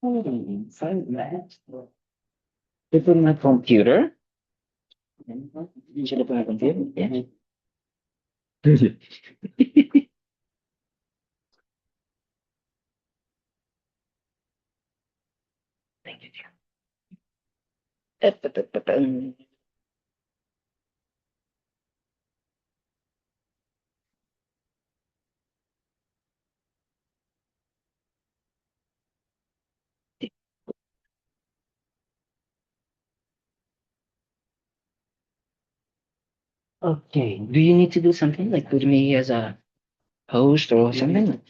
Find that. Open my computer. Should open my computer? Yeah. Thank you, dear. Okay. Do you need to do something like put me as a host or something?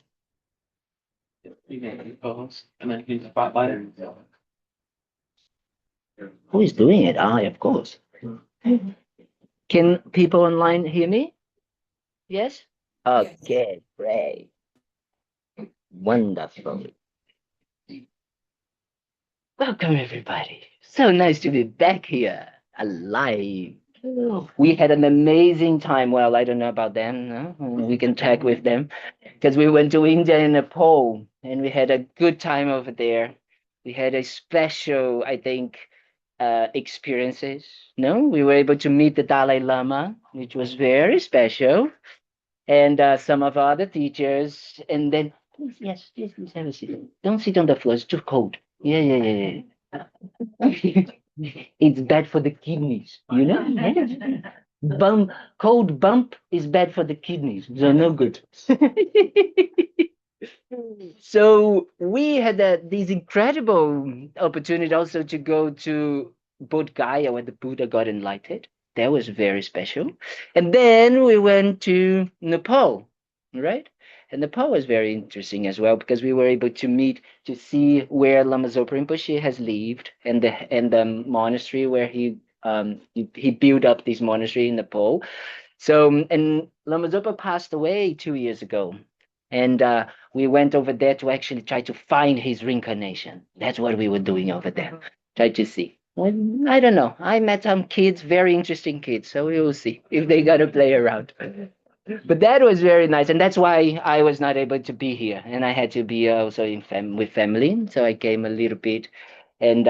You can host and then you can spotlight it. Who is doing it? Ah, of course. Can people online hear me? Yes? Okay, great. Wonderful. Welcome, everybody. So nice to be back here, alive. We had an amazing time. Well, I don't know about them. No? We can check with them because we went to India and Nepal and we had a good time over there. We had a special, I think, experiences. No, we were able to meet the Dalai Lama, which was very special, and some of our other teachers. And then, please, yes, please have a seat. Don't sit on the floor; it's too cold. Yeah, yeah, yeah, yeah. It's bad for the kidneys, you know? Yeah. Cold bump is bad for the kidneys, so no good. So we had this incredible opportunity also to go to Bodh Gaya where the Buddha got enlightened. That was very special. And then we went to Nepal, right? And Nepal was very interesting as well because we were able to meet to see where Lama Zopa Rinpoche has lived and the monastery where he built up this monastery in Nepal. So and Lama Zopa passed away 2 years ago. And we went over there to actually try to find his reincarnation. That's what we were doing over there. Try to see. Well, I don't know. I met some kids, very interesting kids. So we will see if they got to play around. But that was very nice, and that's why I was not able to be here, and I had to be also with family. So I came a little bit, and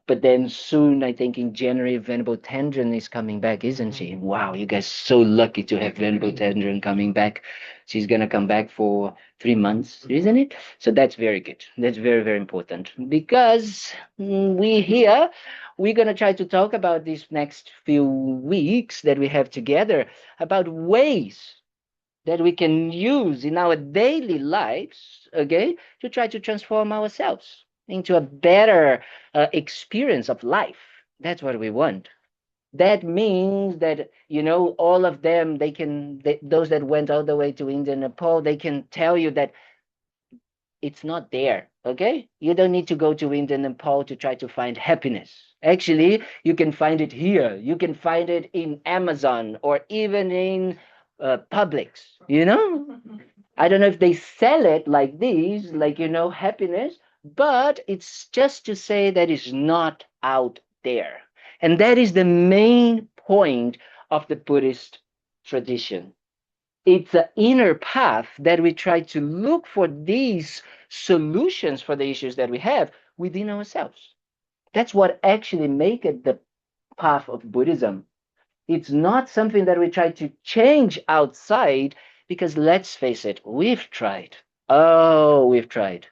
but then soon, I think in January, Venerable Tendron is coming back, isn't she? Wow, you guys so lucky to have Venerable Tendron coming back. She's gonna come back for 3 months, isn't it? So that's very good. That's very, very important because we here we're gonna try to talk about these next few weeks that we have together about ways that we can use in our daily lives, okay, to try to transform ourselves into a better experience of life. That's what we want. That means that all of them those that went all the way to India and Nepal, they can tell you that it's not there. Okay, you don't need to go to India and Nepal to try to find happiness. Actually, you can find it here. You can find it in Amazon or even in Publix. I don't know if they sell it like these, like happiness, but it's just to say that it's not out there. And that is the main point of the Buddhist tradition. It's an inner path that we try to look for these solutions for the issues that we have within ourselves. That's what actually make it the path of Buddhism. It's not something that we try to change outside because let's face it, we've tried. Oh, we've tried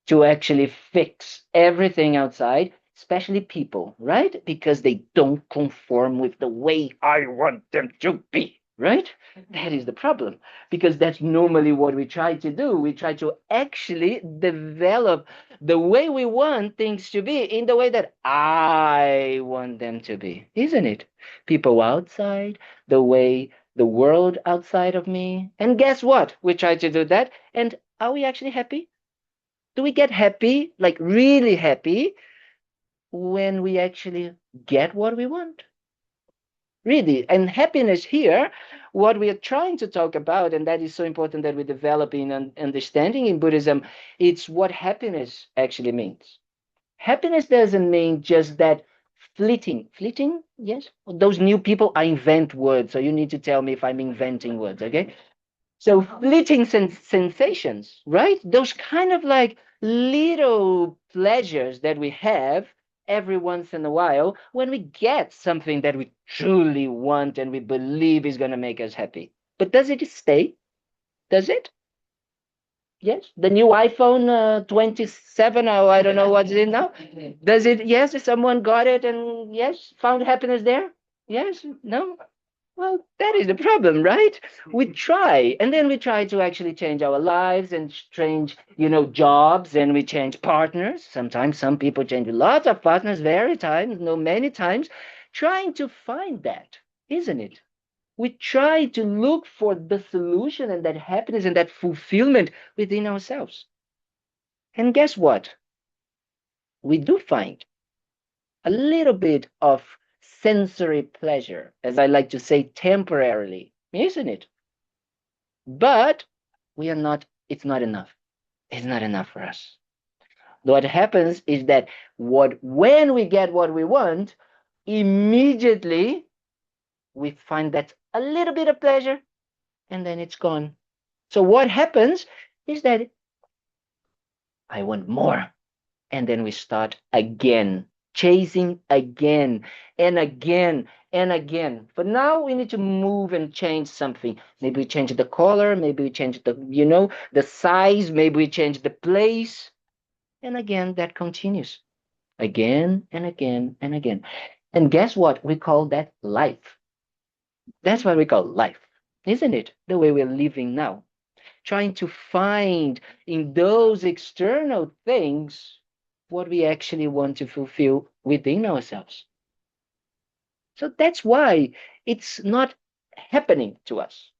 to actually fix everything outside, especially people, right? Because they don't conform with the way I want them to be, right? That is the problem because that's normally what we try to do. We try to actually develop the way we want things to be in the way that I want them to be, isn't it? People outside, the way the world outside of me. And guess what? We try to do that. And are we actually happy? Do we get happy, like really happy, when we actually get what we want? Really. And happiness here, what we are trying to talk about, and that is so important that we develop in understanding in Buddhism, it's what happiness actually means. Happiness doesn't mean just that fleeting, yes? Those new people, I invent words, so you need to tell me if I'm inventing words, okay? So fleeting sensations, right? Those kind of like little pleasures that we have every once in a while when we get something that we truly want and we believe is going to make us happy. But does it stay? Does it? Yes. The new iPhone 27, or I don't know what's it now. Does it? Yes. Someone got it and yes, found happiness there? Yes. No. Well, that is the problem, right? We try, and then we try to actually change our lives and change, jobs, and we change partners. Sometimes some people change lots of partners, very times, no, many times, trying to find that, isn't it? We try to look for the solution and that happiness and that fulfillment within ourselves. And guess what? We do find a little bit of sensory pleasure, as I like to say, temporarily, isn't it? But we are not, it's not enough. It's not enough for us. What happens is that when we get what we want, immediately we find that a little bit of pleasure and then it's gone. So what happens is that I want more. And then we start again, chasing again and again and again. But now we need to move and change something. Maybe we change the color, maybe we change the size, maybe we change the place. And again, that continues again and again and again. And guess what? We call that life. That's what we call life, isn't it? The way we're living now, trying to find in those external things what we actually want to fulfill within ourselves. So that's why it's not happening to us.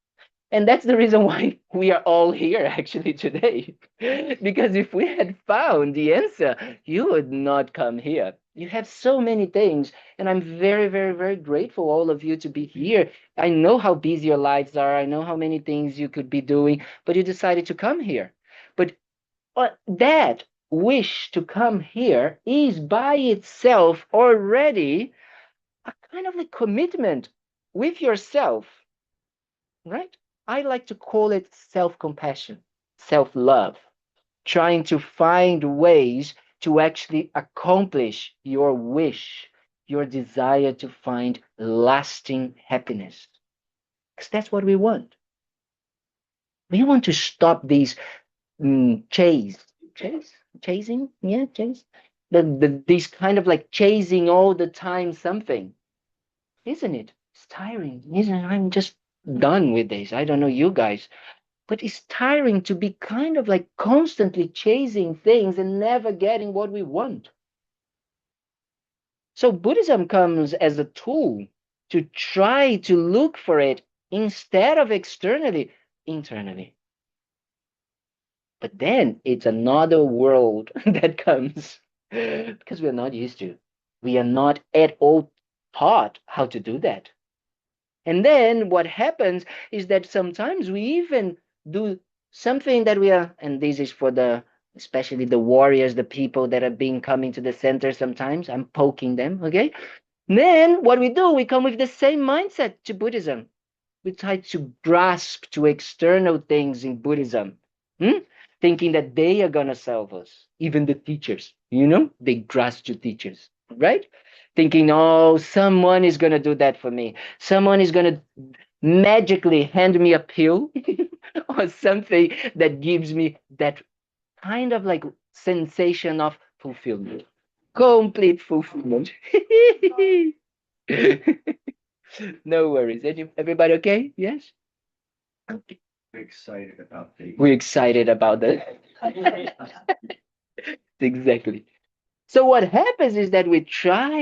And that's the reason why we are all here actually today. Because if we had found the answer, you would not come here. You have so many things, and I'm very, very, very grateful all of you to be here. I know how busy your lives are. I know how many things you could be doing, but you decided to come here. But that wish to come here is by itself already a kind of a commitment with yourself, right? I like to call it self-compassion, self-love, trying to find ways to actually accomplish your wish, your desire to find lasting happiness. Because that's what we want. We want to stop these chasing, yeah, chase. These kind of like chasing all the time something, isn't it? It's tiring, isn't it? I'm just done with this. I don't know you guys. But it's tiring to be kind of like constantly chasing things and never getting what we want. So Buddhism comes as a tool to try to look for it instead of externally, internally. But then it's another world that comes because we're not used to. We are not at all taught how to do that. And then what happens is that sometimes we even do something that we are, and this is for especially the warriors, the people that have been coming to the center sometimes. I'm poking them, okay? Then what we do, we come with the same mindset to Buddhism. We try to grasp to external things in Buddhism, thinking that they are going to solve us. Even the teachers, they grasp to teachers, right? Thinking, oh, someone is going to do that for me. Someone is going to magically hand me a pill or something that gives me that kind of like sensation of fulfillment, complete fulfillment. No worries. Everybody okay? Yes? Okay. We're excited about that. Exactly. So what happens is that we try,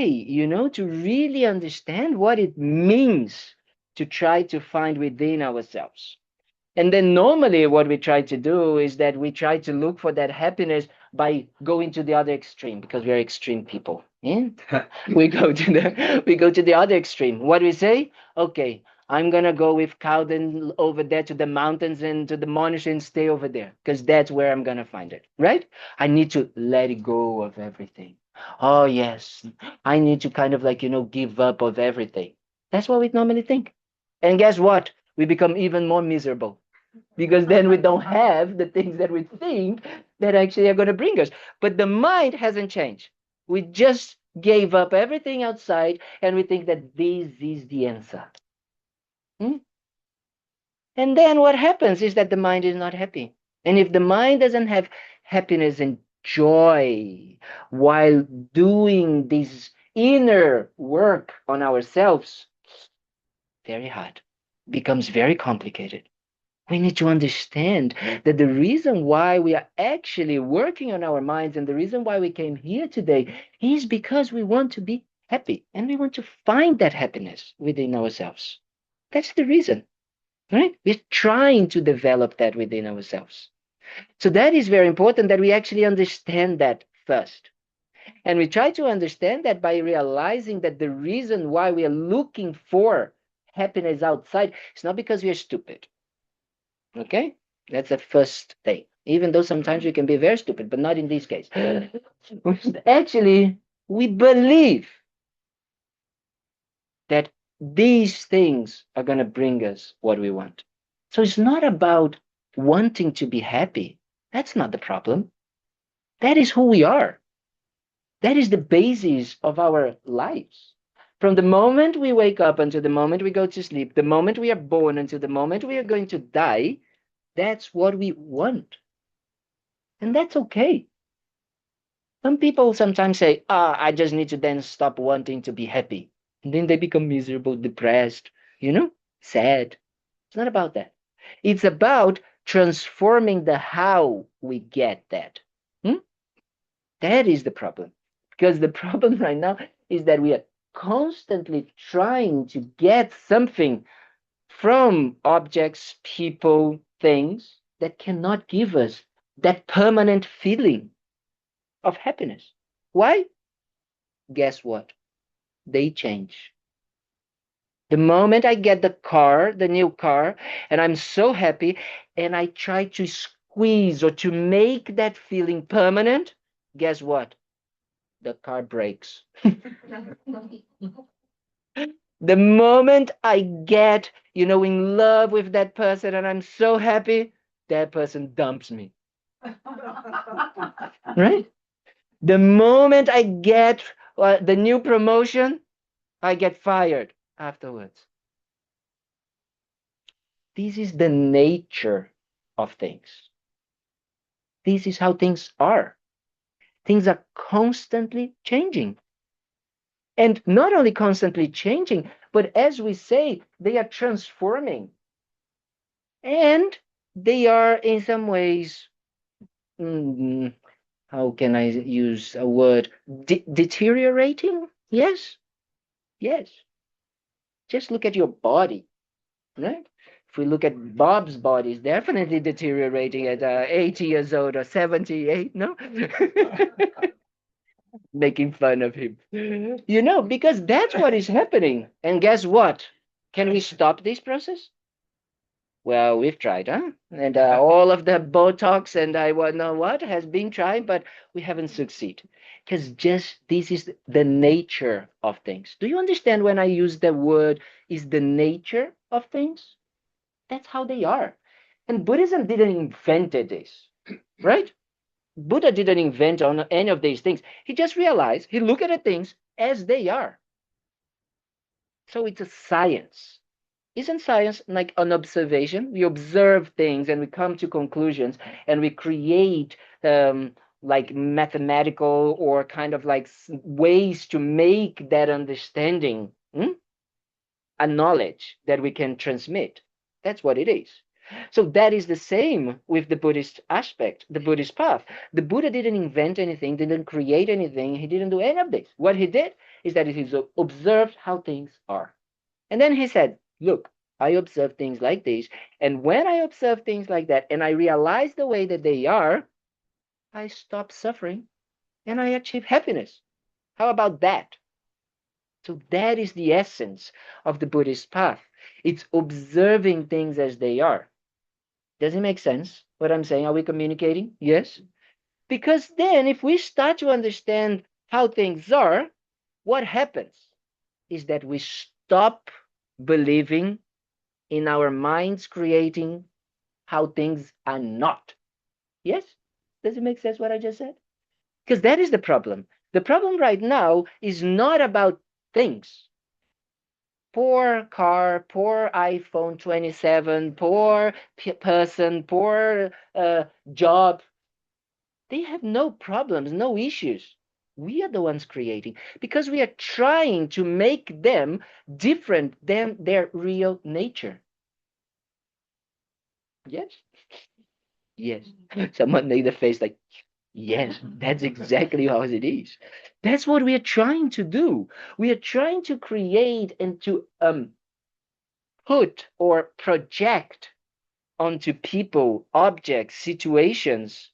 to really understand what it means to try to find within ourselves. And then normally what we try to do is that we try to look for that happiness by going to the other extreme because we are extreme people. Yeah? we go to the other extreme. What do we say? Okay, I'm gonna go with Kalden over there to the mountains and to the monastery and stay over there because that's where I'm gonna find it. Right? I need to let it go of everything. Oh yes, I need to kind of like give up of everything. That's what we normally think. And guess what? We become even more miserable. because then we don't have the things that we think that actually are going to bring us. But the mind hasn't changed. We just gave up everything outside and we think that this is the answer. Hmm? And then what happens is that the mind is not happy. And if the mind doesn't have happiness and joy while doing this inner work on ourselves, very hard, becomes very complicated. We need to understand that the reason why we are actually working on our minds and the reason why we came here today is because we want to be happy and we want to find that happiness within ourselves. That's the reason, right? We're trying to develop that within ourselves. So that is very important that we actually understand that first. And we try to understand that by realizing that the reason why we are looking for happiness outside is not because we are stupid. Okay? That's the first thing. Even though sometimes we can be very stupid, but not in this case. Actually, we believe that these things are going to bring us what we want. So it's not about wanting to be happy. That's not the problem. That is who we are. That is the basis of our lives. From the moment we wake up until the moment we go to sleep, the moment we are born until the moment we are going to die, that's what we want. And that's okay. Some people sometimes say, I just need to then stop wanting to be happy. And then they become miserable, depressed, sad. It's not about that. It's about transforming the how we get that. Hmm? That is the problem. Because the problem right now is that we are constantly trying to get something from objects, people, things that cannot give us that permanent feeling of happiness. Why? Guess what? They change. The moment I get the car, the new car, and I'm so happy, and I try to squeeze or to make that feeling permanent, guess what? The car breaks. The moment I get, in love with that person and I'm so happy, that person dumps me. Right? The moment I get the new promotion, I get fired afterwards. This is the nature of things. This is how things are. Things are constantly changing. And not only constantly changing, but as we say, they are transforming. And they are in some ways, mm, how can I use a word? Deteriorating? Yes, yes. Just look at your body, right? If we look at Bob's body, it's definitely deteriorating at 80 years old or 78, no? Making fun of him. Because that's what is happening. And guess what? Can we stop this process? Well, we've tried, huh? And all of the Botox and I don't know what has been tried, but we haven't succeeded. Because just this is the nature of things. Do you understand when I use the word is the nature of things? That's how they are. And Buddhism didn't invent this, right? Buddha didn't invent on any of these things. He just realized, he looked at the things as they are. So it's a science. Isn't science like an observation? We observe things and we come to conclusions and we create like mathematical or kind of like ways to make that understanding a knowledge that we can transmit. That's what it is. So that is the same with the Buddhist aspect, the Buddhist path. The Buddha didn't invent anything, didn't create anything, he didn't do any of this. What he did is that he observed how things are. And then he said, look, I observe things like this. And when I observe things like that and I realize the way that they are, I stop suffering and I achieve happiness. How about that? So that is the essence of the Buddhist path. It's observing things as they are. Does it make sense what I'm saying? Are we communicating? Yes. Because then if we start to understand how things are, what happens is that we stop believing in our minds creating how things are not. Yes? Does it make sense what I just said? Because that is the problem. The problem right now is not about things. Poor car, poor iPhone 27, poor person, poor job. They have no problems, no issues. We are the ones creating because we are trying to make them different than their real nature. Yes? Yes. Someone made a face like, yes, that's exactly how it is. That's what we are trying to do. We are trying to create and to put or project onto people, objects, situations,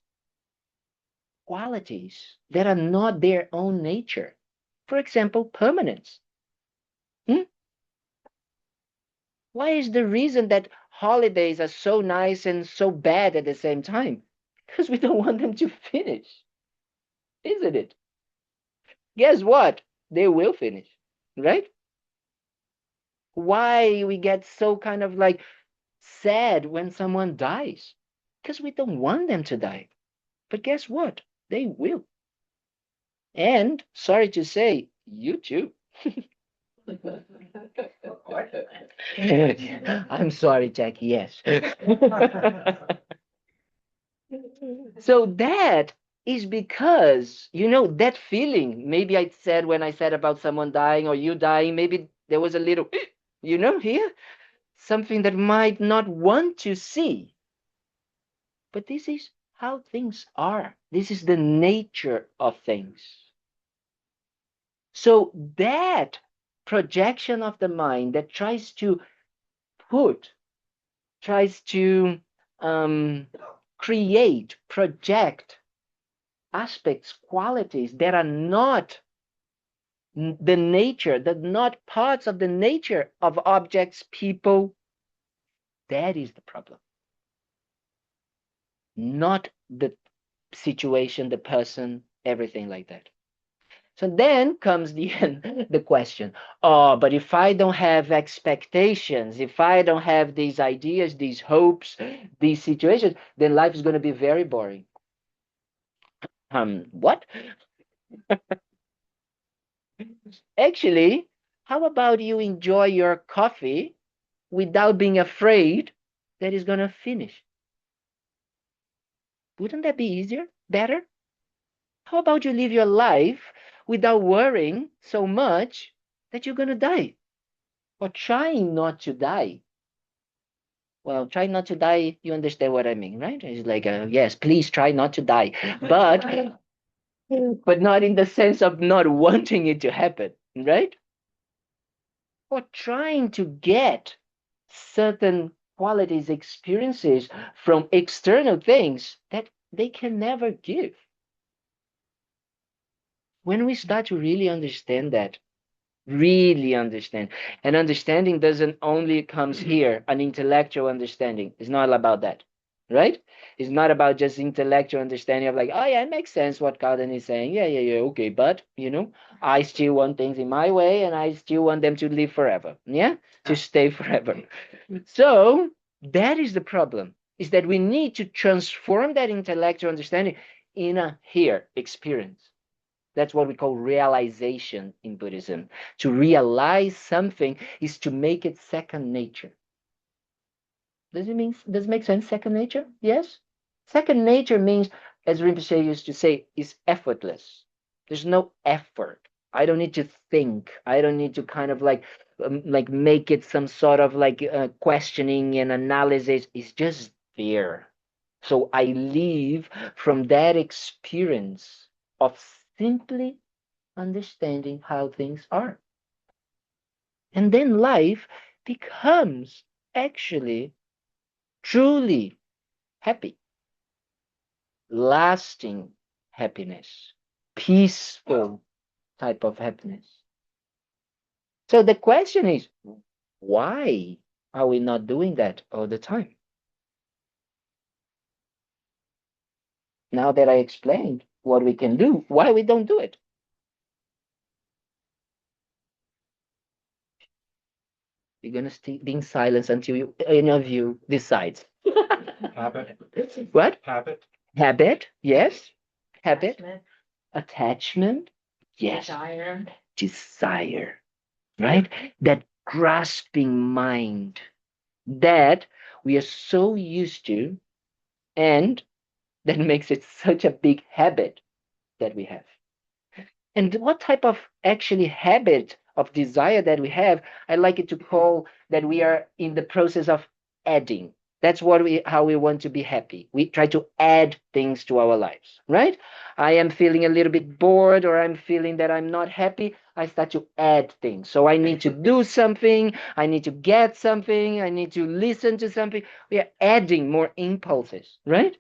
qualities that are not their own nature. For example, permanence. Hmm? Why is the reason that holidays are so nice and so bad at the same time? Because we don't want them to finish, isn't it? Guess what? They will finish, right? Why we get so kind of like sad when someone dies? Because we don't want them to die. But guess what? They will. And sorry to say, you too. I'm sorry, Jackie. Yes. So that is because, that feeling, maybe I said when I said about someone dying or you dying, maybe there was a little, here, something that might not want to see. But this is how things are. This is the nature of things. So that projection of the mind that tries to create, project aspects, qualities that are not the nature, that not parts of the nature of objects, people, that is the problem. Not the situation, the person, everything like that. So then comes the question, oh, but if I don't have expectations, if I don't have these ideas, these hopes, these situations, then life is going to be very boring. What? Actually, how about you enjoy your coffee without being afraid that it's going to finish? Wouldn't that be easier? Better? How about you live your life without worrying so much that you're going to die? Or trying not to die? Well, try not to die, you understand what I mean, right? It's like, yes, please try not to die. But, but not in the sense of not wanting it to happen, right? Or trying to get certain qualities, experiences from external things that they can never give. When we start to really understand that, really understand, and understanding doesn't only comes here, an intellectual understanding. It's not about that, right? It's not about just intellectual understanding of like, oh yeah, it makes sense what Kalden is saying. Yeah, yeah, yeah, okay, but I still want things in my way, and I still want them to live forever. Yeah, to stay forever. So that is the problem, is that we need to transform that intellectual understanding in a here experience. That's what we call realization in Buddhism. To realize something is to make it second nature. Does it make sense? Second nature? Yes? Second nature means, as Rinpoche used to say, is effortless. There's no effort. I don't need to think. I don't need to kind of like make it some sort of like questioning and analysis. It's just there. So I live from that experience of simply understanding how things are. And then life becomes actually truly happy, lasting happiness, peaceful type of happiness. So the question is, why are we not doing that all the time? Now that I explained what we can do, why we don't do it? You're gonna be in silence until any of you decides. Habit. What? Habit. Habit, yes. Habit. Attachment, yes. Desire. Desire, right? That grasping mind that we are so used to, and that makes it such a big habit that we have. And what type of actually habit of desire that we have, I like it to call that we are in the process of adding. That's how we want to be happy. We try to add things to our lives, right? I am feeling a little bit bored, or I'm feeling that I'm not happy. I start to add things. So I need to do something. I need to get something. I need to listen to something. We are adding more impulses, right?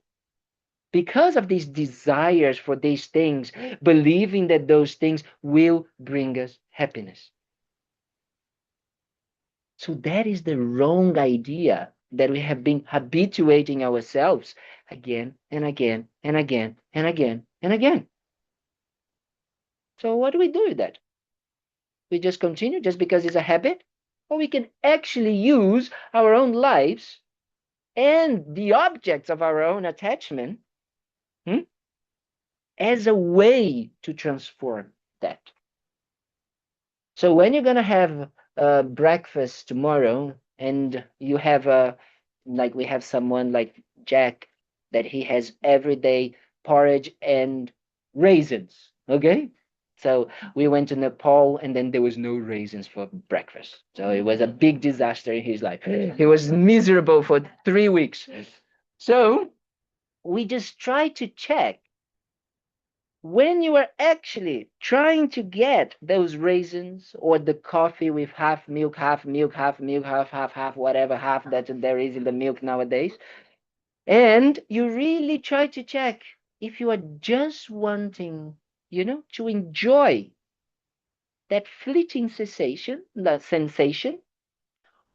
Because of these desires for these things, believing that those things will bring us happiness. So that is the wrong idea that we have been habituating ourselves again and again and again and again and again. So what do we do with that? We just continue just because it's a habit? Or we can actually use our own lives and the objects of our own attachment as a way to transform that. So when you're gonna have breakfast tomorrow, and you have like we have someone like Jack that he has every day porridge and raisins. Okay, so we went to Nepal, and then there was no raisins for breakfast. So it was a big disaster in his life. He was miserable for 3 weeks. So we just try to check when you are actually trying to get those raisins or the coffee with half milk, half milk, half milk, half, whatever half that there is in the milk nowadays, and you really try to check if you are just wanting, to enjoy that fleeting sensation, that sensation,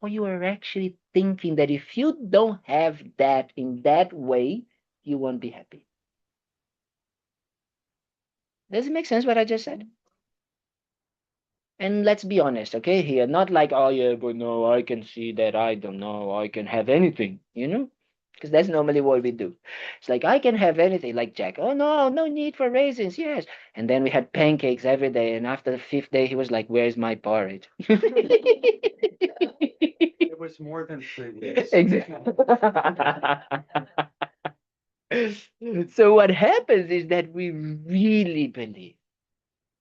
or you are actually thinking that if you don't have that in that way, you won't be happy. Does it make sense what I just said? And let's be honest, okay, here, not like, oh yeah, but no, I can see that I don't know, I can have anything, because that's normally what we do. It's like, I can have anything, like Jack, oh no, no need for raisins, yes. And then we had pancakes every day, and after the fifth day, he was like, where's my porridge? It was more than 3 weeks. Exactly. So what happens is that we really believe,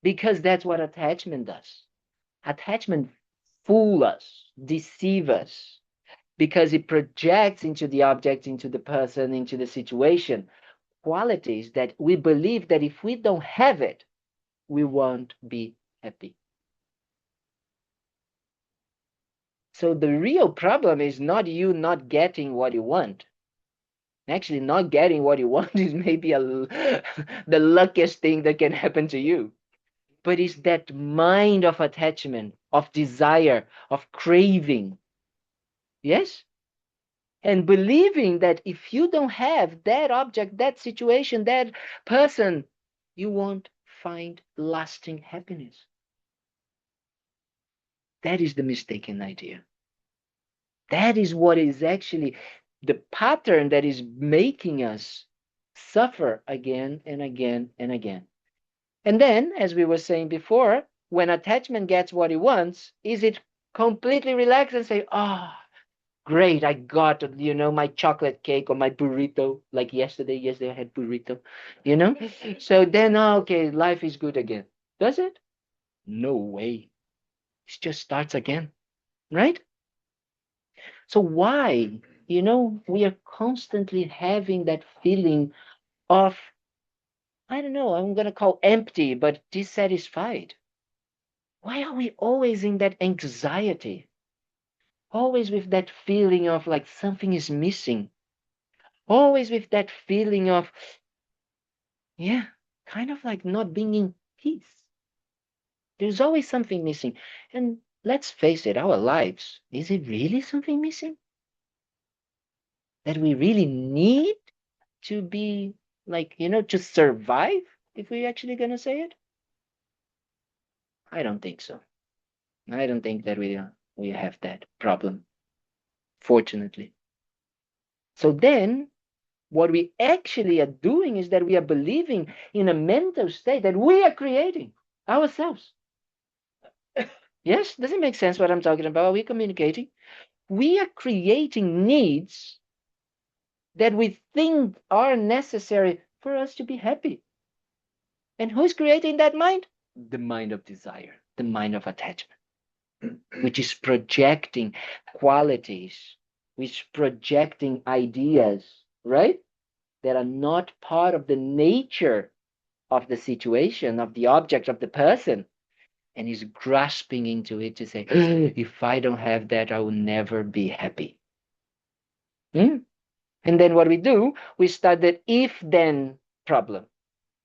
because that's what attachment does. Attachment fool us, deceive us, because it projects into the object, into the person, into the situation, qualities that we believe that if we don't have it, we won't be happy. So the real problem is not you not getting what you want. Actually, not getting what you want is maybe the luckiest thing that can happen to you. But it's that mind of attachment, of desire, of craving. Yes? And believing that if you don't have that object, that situation, that person, you won't find lasting happiness. That is the mistaken idea. That is what is actually the pattern that is making us suffer again and again and again. And then, as we were saying before, when attachment gets what it wants, is it completely relaxed and say, oh, great, I got, my chocolate cake or my burrito, like yesterday. Yesterday I had burrito, So then, okay, life is good again. Does it? No way. It just starts again, right? So why, we are constantly having that feeling of, I don't know, I'm going to call empty, but dissatisfied. Why are we always in that anxiety? Always with that feeling of like something is missing. Always with that feeling of, yeah, kind of like not being in peace. There's always something missing. And let's face it, our lives, is it really something missing? That we really need to be like, to survive, if we're actually going to say it? I don't think so. I don't think that we are. we have that problem, fortunately. So then, what we actually are doing is that we are believing in a mental state that we are creating ourselves. Yes, does it make sense what I'm talking about? Are we communicating? We are creating needs that we think are necessary for us to be happy. And who's creating that mind? The mind of desire, the mind of attachment, which is projecting qualities, which is projecting ideas, right? That are not part of the nature of the situation, of the object, of the person, and is grasping into it to say, if I don't have that, I will never be happy. Hmm? And then what we do, we start that if then problem.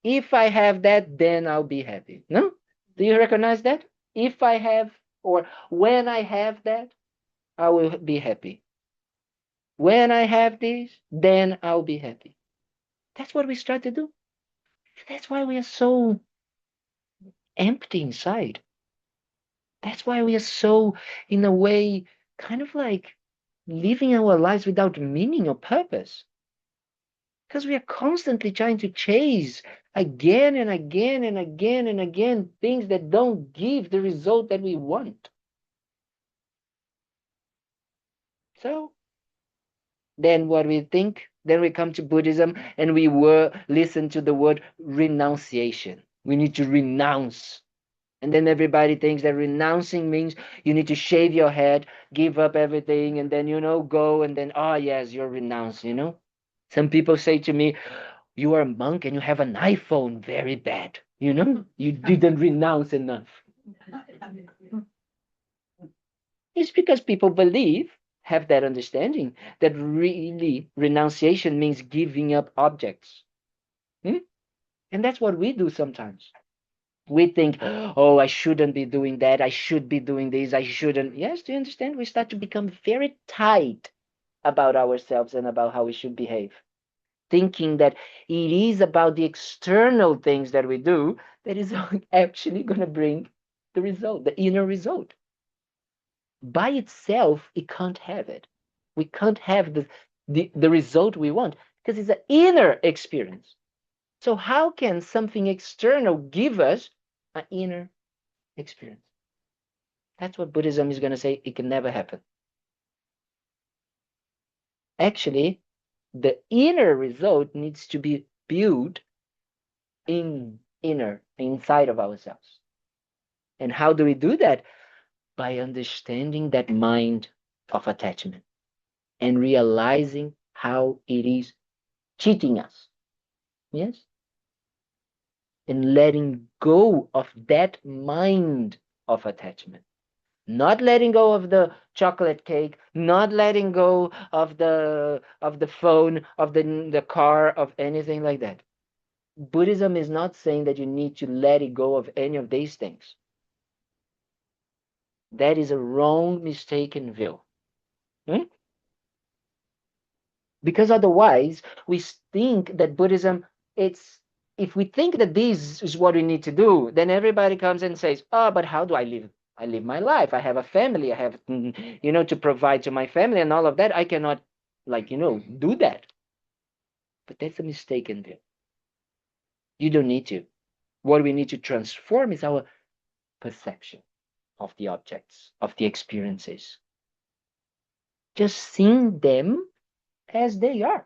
If I have that, then I'll be happy. No? Do you recognize that? If I have, or when I have that, I will be happy. When I have this, then I'll be happy. That's what we start to do. That's why we are so empty inside. That's why we are so, in a way, kind of like living our lives without meaning or purpose. Because we are constantly trying to chase again and again and again and again things that don't give the result that we want. So then what we think, then we come to Buddhism and we listen to the word renunciation. We need to renounce. And then everybody thinks that renouncing means you need to shave your head, give up everything, and then, go and then, oh, yes, you're renounced. Some people say to me, you are a monk and you have an iPhone, very bad. You didn't renounce enough. It's because people have that understanding that really renunciation means giving up objects. Hmm? And that's what we do sometimes. We think, oh, I shouldn't be doing that. I should be doing this. I shouldn't. Yes, do you understand? We start to become very tight about ourselves and about how we should behave, thinking that it is about the external things that we do that is actually going to bring the result, the inner result. By itself, it can't have it. We can't have the result we want because it's an inner experience. So how can something external give us an inner experience? That's what Buddhism is going to say. It can never happen. Actually, the inner result needs to be built inside of ourselves. And how do we do that? By understanding that mind of attachment and realizing how it is cheating us. Yes? And letting go of that mind of attachment. Not letting go of the chocolate cake, not letting go of the phone, of the car, of anything like that. Buddhism is not saying that you need to let it go of any of these things. That is a wrong, mistaken view. Hmm? Because otherwise, we think that Buddhism, it's if we think that this is what we need to do, then everybody comes and says, oh, but how do I live? I live my life. I have a family. I have, to provide to my family and all of that. I cannot, do that. But that's a mistaken view. You don't need to. What we need to transform is our perception of the objects, of the experiences. Just seeing them as they are,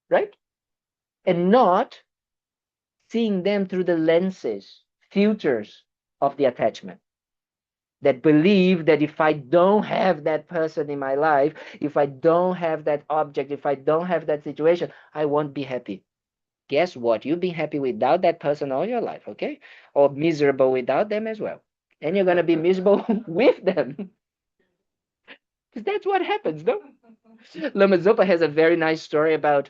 right? And not seeing them through the lenses, filters of the attachment. That believe that if I don't have that person in my life, if I don't have that object, if I don't have that situation, I won't be happy. Guess what? You've been happy without that person all your life, okay? Or miserable without them as well. And you're going to be miserable with them. Because that's what happens, no? Lama Zopa has a very nice story about,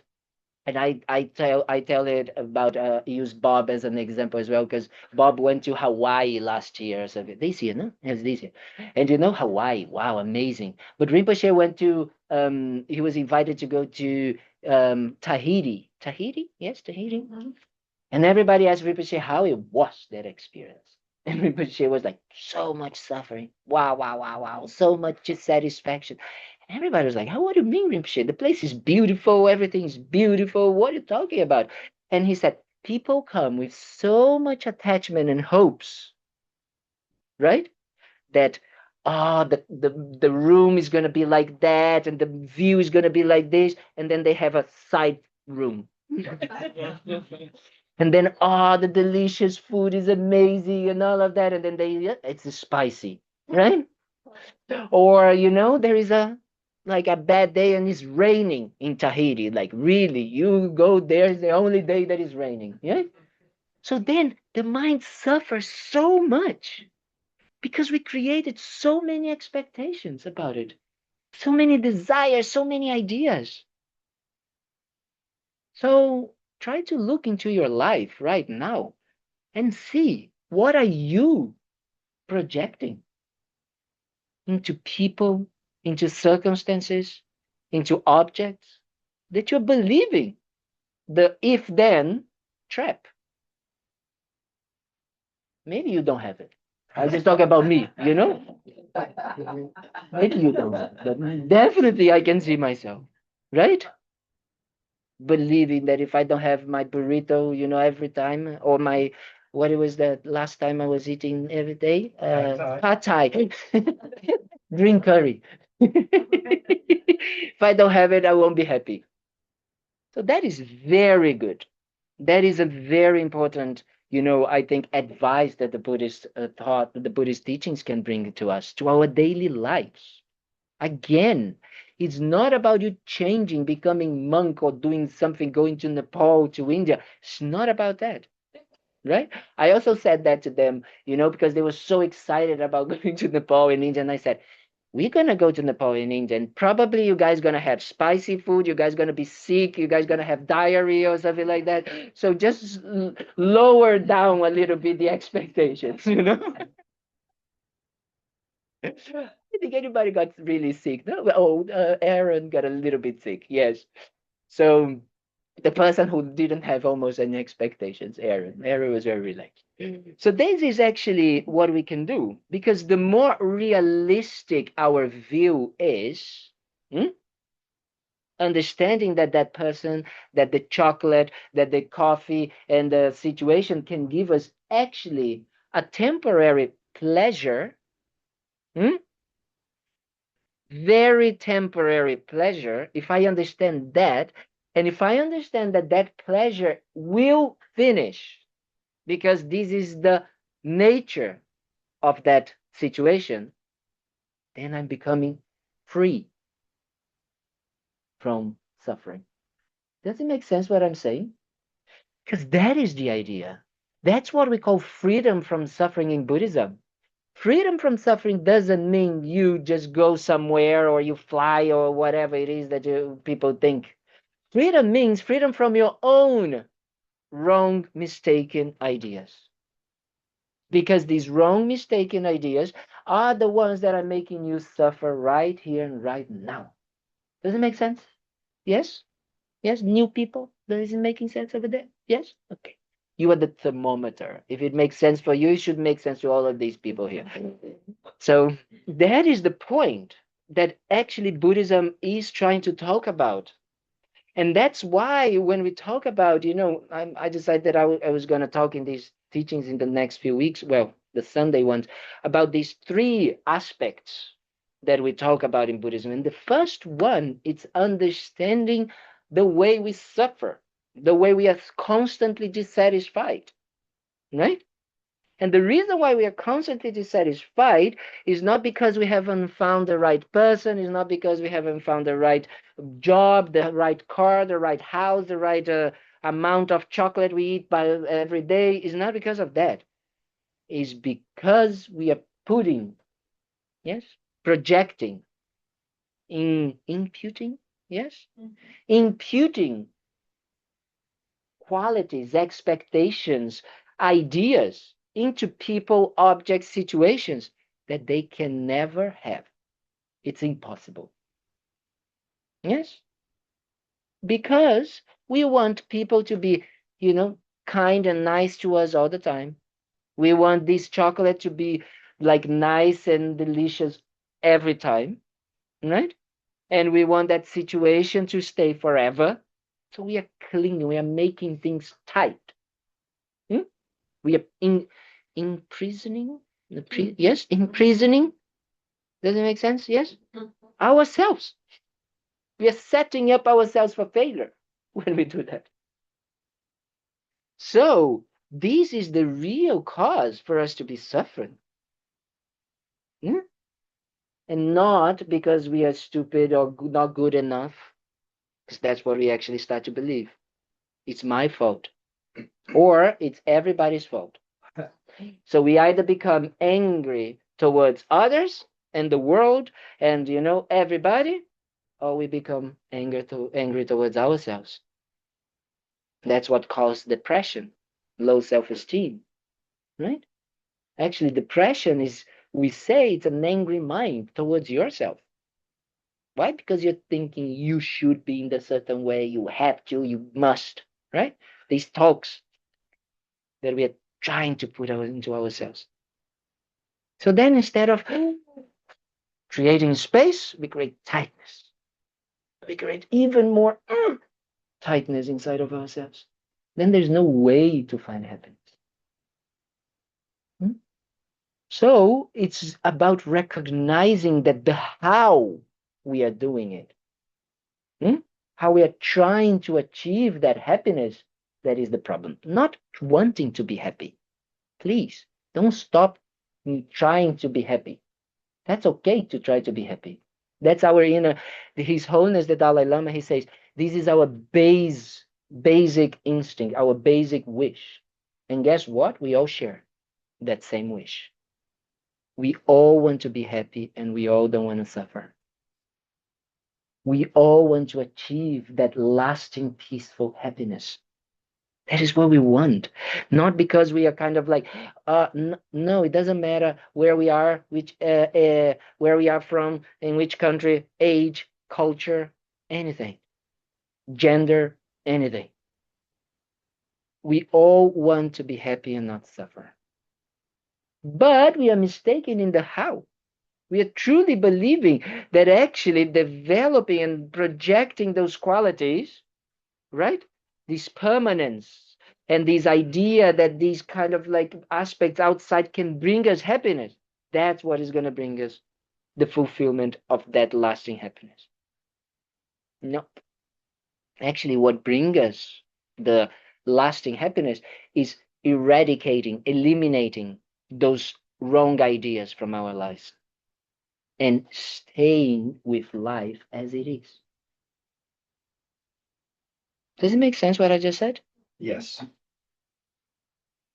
and I tell it about use Bob as an example as well, because Bob went to Hawaii last year. So this year, no? Yes, this year. And Hawaii, wow, amazing. But Rinpoche went to he was invited to go to Tahiti. Tahiti? Yes, Tahiti. And everybody asked Rinpoche how it was that experience. And Rinpoche was like, so much suffering. Wow, wow, wow, wow. So much dissatisfaction. And everybody was like, how, what do you mean, Rinpoche? The place is beautiful. Everything's beautiful. What are you talking about? And he said, people come with so much attachment and hopes, right? That the room is gonna be like that, and the view is gonna be like this, and then they have a side room. And then the delicious food is amazing and all of that, and then it's spicy, right? Or there is a like a bad day and it's raining in Tahiti. Like really, you go there, it's the only day that is raining. Yeah. So then the mind suffers so much because we created so many expectations about it, so many desires, so many ideas. So try to look into your life right now and see, what are you projecting into people, into circumstances, into objects that you're believing the if then trap. Maybe you don't have it. I just talk about me, you know? Maybe you don't, but definitely I can see myself, right? Believing that if I don't have my burrito, every time, or my, what it was that last time I was eating every day? Pad Thai. Green curry. If I don't have it, I won't be happy. So that is very good. That is a very important, I think, advice that the Buddhist thought, the Buddhist teachings can bring to us, to our daily lives. Again, it's not about you changing, becoming monk or doing something, going to Nepal, to India. It's not about that, right? I also said that to them, because they were so excited about going to Nepal and India. And I said, we're gonna go to Nepal and India, and probably you guys gonna have spicy food. You guys gonna be sick. You guys gonna have diarrhea or something like that. So just lower down a little bit the expectations. I think anybody got really sick. No, oh, Aaron got a little bit sick. Yes. So the person who didn't have almost any expectations, Aaron. Aaron was very relaxed. So this is actually what we can do, because the more realistic our view is, hmm, understanding that that person, that the chocolate, that the coffee, and the situation can give us actually a temporary pleasure, hmm, very temporary pleasure. If I understand that, and if I understand that that pleasure will finish, because this is the nature of that situation, then I'm becoming free from suffering. Does it make sense what I'm saying? Because that is the idea. That's what we call freedom from suffering in Buddhism. Freedom from suffering doesn't mean you just go somewhere or you fly or whatever it is that people think. Freedom means freedom from your own wrong, mistaken ideas. Because these wrong, mistaken ideas are the ones that are making you suffer right here and right now. Does it make sense? Yes? Yes? New people? Is it making sense over there? Yes? Okay. You are the thermometer. If it makes sense for you, it should make sense to all of these people here. So that is the point that actually Buddhism is trying to talk about. And that's why when we talk about, I decided that I was going to talk in these teachings in the next few weeks, well, the Sunday ones, about these three aspects that we talk about in Buddhism. And the first one, it's understanding the way we suffer, the way we are constantly dissatisfied, right? And the reason why we are constantly dissatisfied is not because we haven't found the right person, is not because we haven't found the right job, the right car, the right house, the right amount of chocolate we eat by every day. Is not because of that. Is because we are putting, yes, projecting, imputing, yes, imputing qualities, expectations, ideas into people, objects, situations that they can never have. It's impossible. Yes? Because we want people to be, kind and nice to us all the time. We want this chocolate to be like nice and delicious every time, right? And we want that situation to stay forever. So we are clinging, we are making things tight. Hmm? We are imprisoning, yes, imprisoning. Does it make sense? Yes? Ourselves. We are setting up ourselves for failure when we do that. So this is the real cause for us to be suffering. Hmm? And not because we are stupid or not good enough, because that's what we actually start to believe. It's my fault, or it's everybody's fault. So we either become angry towards others and the world and everybody, or we become angry towards ourselves. That's what causes depression, low self-esteem, right? Actually, depression is, we say it's an angry mind towards yourself. Why? Because you're thinking you should be in a certain way, you have to, you must, right? These talks that we are trying to put into ourselves. So then instead of creating space, we create tightness. We create even more tightness inside of ourselves. Then there's no way to find happiness. Hmm? So it's about recognizing that the how we are doing it, how we are trying to achieve that happiness, that is the problem. Not wanting to be happy. Please don't stop trying to be happy. That's okay to try to be happy. That's our inner, His Holiness the Dalai Lama, he says, this is our basic instinct, our basic wish. And guess what? We all share that same wish. We all want to be happy and we all don't want to suffer. We all want to achieve that lasting, peaceful happiness. That is what we want. Not because we are kind of like, no, it doesn't matter where we are, where we are from, in which country, age, culture, anything, gender, anything. We all want to be happy and not suffer. But we are mistaken in the how. We are truly believing that actually developing and projecting those qualities, right? This permanence and this idea that these kind of like aspects outside can bring us happiness. That's what is going to bring us the fulfillment of that lasting happiness. No, actually, what brings us the lasting happiness is eradicating, eliminating those wrong ideas from our lives and staying with life as it is. Does it make sense what I just said? Yes.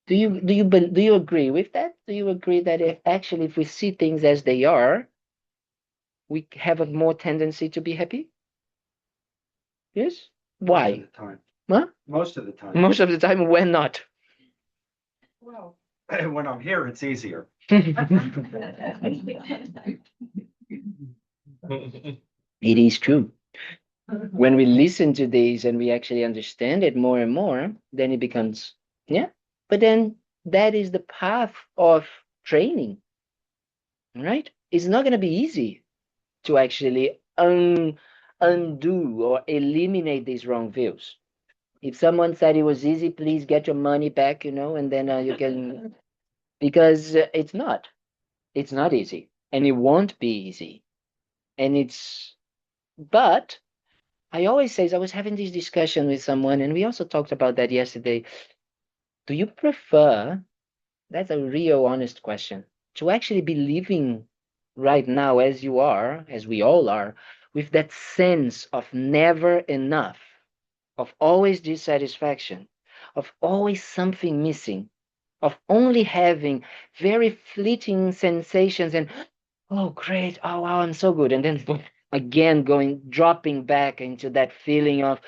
Do you agree with that? Do you agree that if we see things as they are, we have a more tendency to be happy? Yes. Most of Why? the time. Huh? Most of the time. Most of the time, when not. Well, when I'm here, it's easier. It is true. When we listen to these and we actually understand it more and more, then it becomes, yeah. But then that is the path of training, right? It's not going to be easy to actually undo or eliminate these wrong views. If someone said it was easy, please get your money back, and then you can, because it's not. It's not easy, and it won't be easy. And but I always say, I was having this discussion with someone, and we also talked about that yesterday. Do you prefer, that's a real honest question, to actually be living right now as you are, as we all are, with that sense of never enough, of always dissatisfaction, of always something missing, of only having very fleeting sensations and, oh, great, oh, wow, I'm so good. And then again, dropping back into that feeling of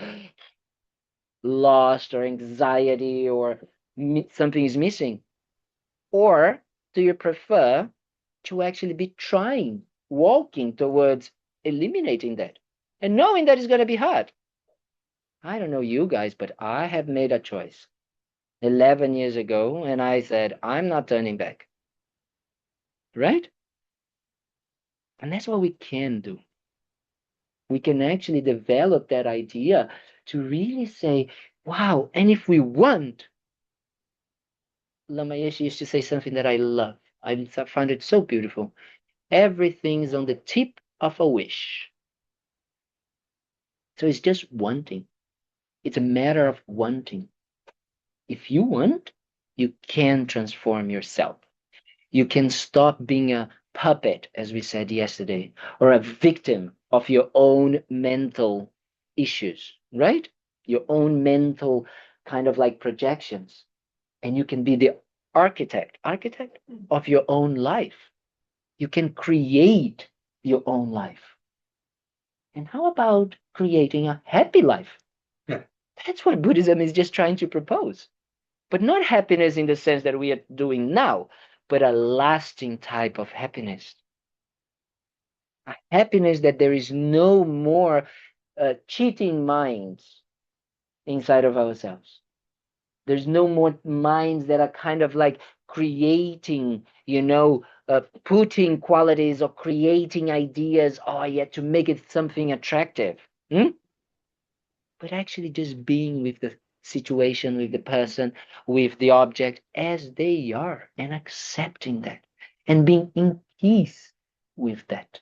lost or anxiety or something is missing? Or do you prefer to actually be trying, walking towards eliminating that and knowing that it's going to be hard? I don't know you guys, but I have made a choice. 11 years ago, and I said, I'm not turning back. Right? And that's what we can do. We can actually develop that idea to really say, wow, and if we want, Lama Yeshe used to say something that I love. I found it so beautiful. Everything's on the tip of a wish. So it's just wanting. It's a matter of wanting. If you want, you can transform yourself. You can stop being a puppet, as we said yesterday, or a victim of your own mental issues, right? Your own mental kind of like projections. And you can be the architect of your own life. You can create your own life. And how about creating a happy life? Yeah. That's what Buddhism is just trying to propose. But not happiness in the sense that we are doing now, but a lasting type of happiness. A happiness that there is no more cheating minds inside of ourselves. There's no more minds that are kind of like creating, putting qualities or creating ideas, oh, yeah, to make it something attractive. Hmm? But actually just being with the situation, with the person, with the object as they are, and accepting that and being in peace with that.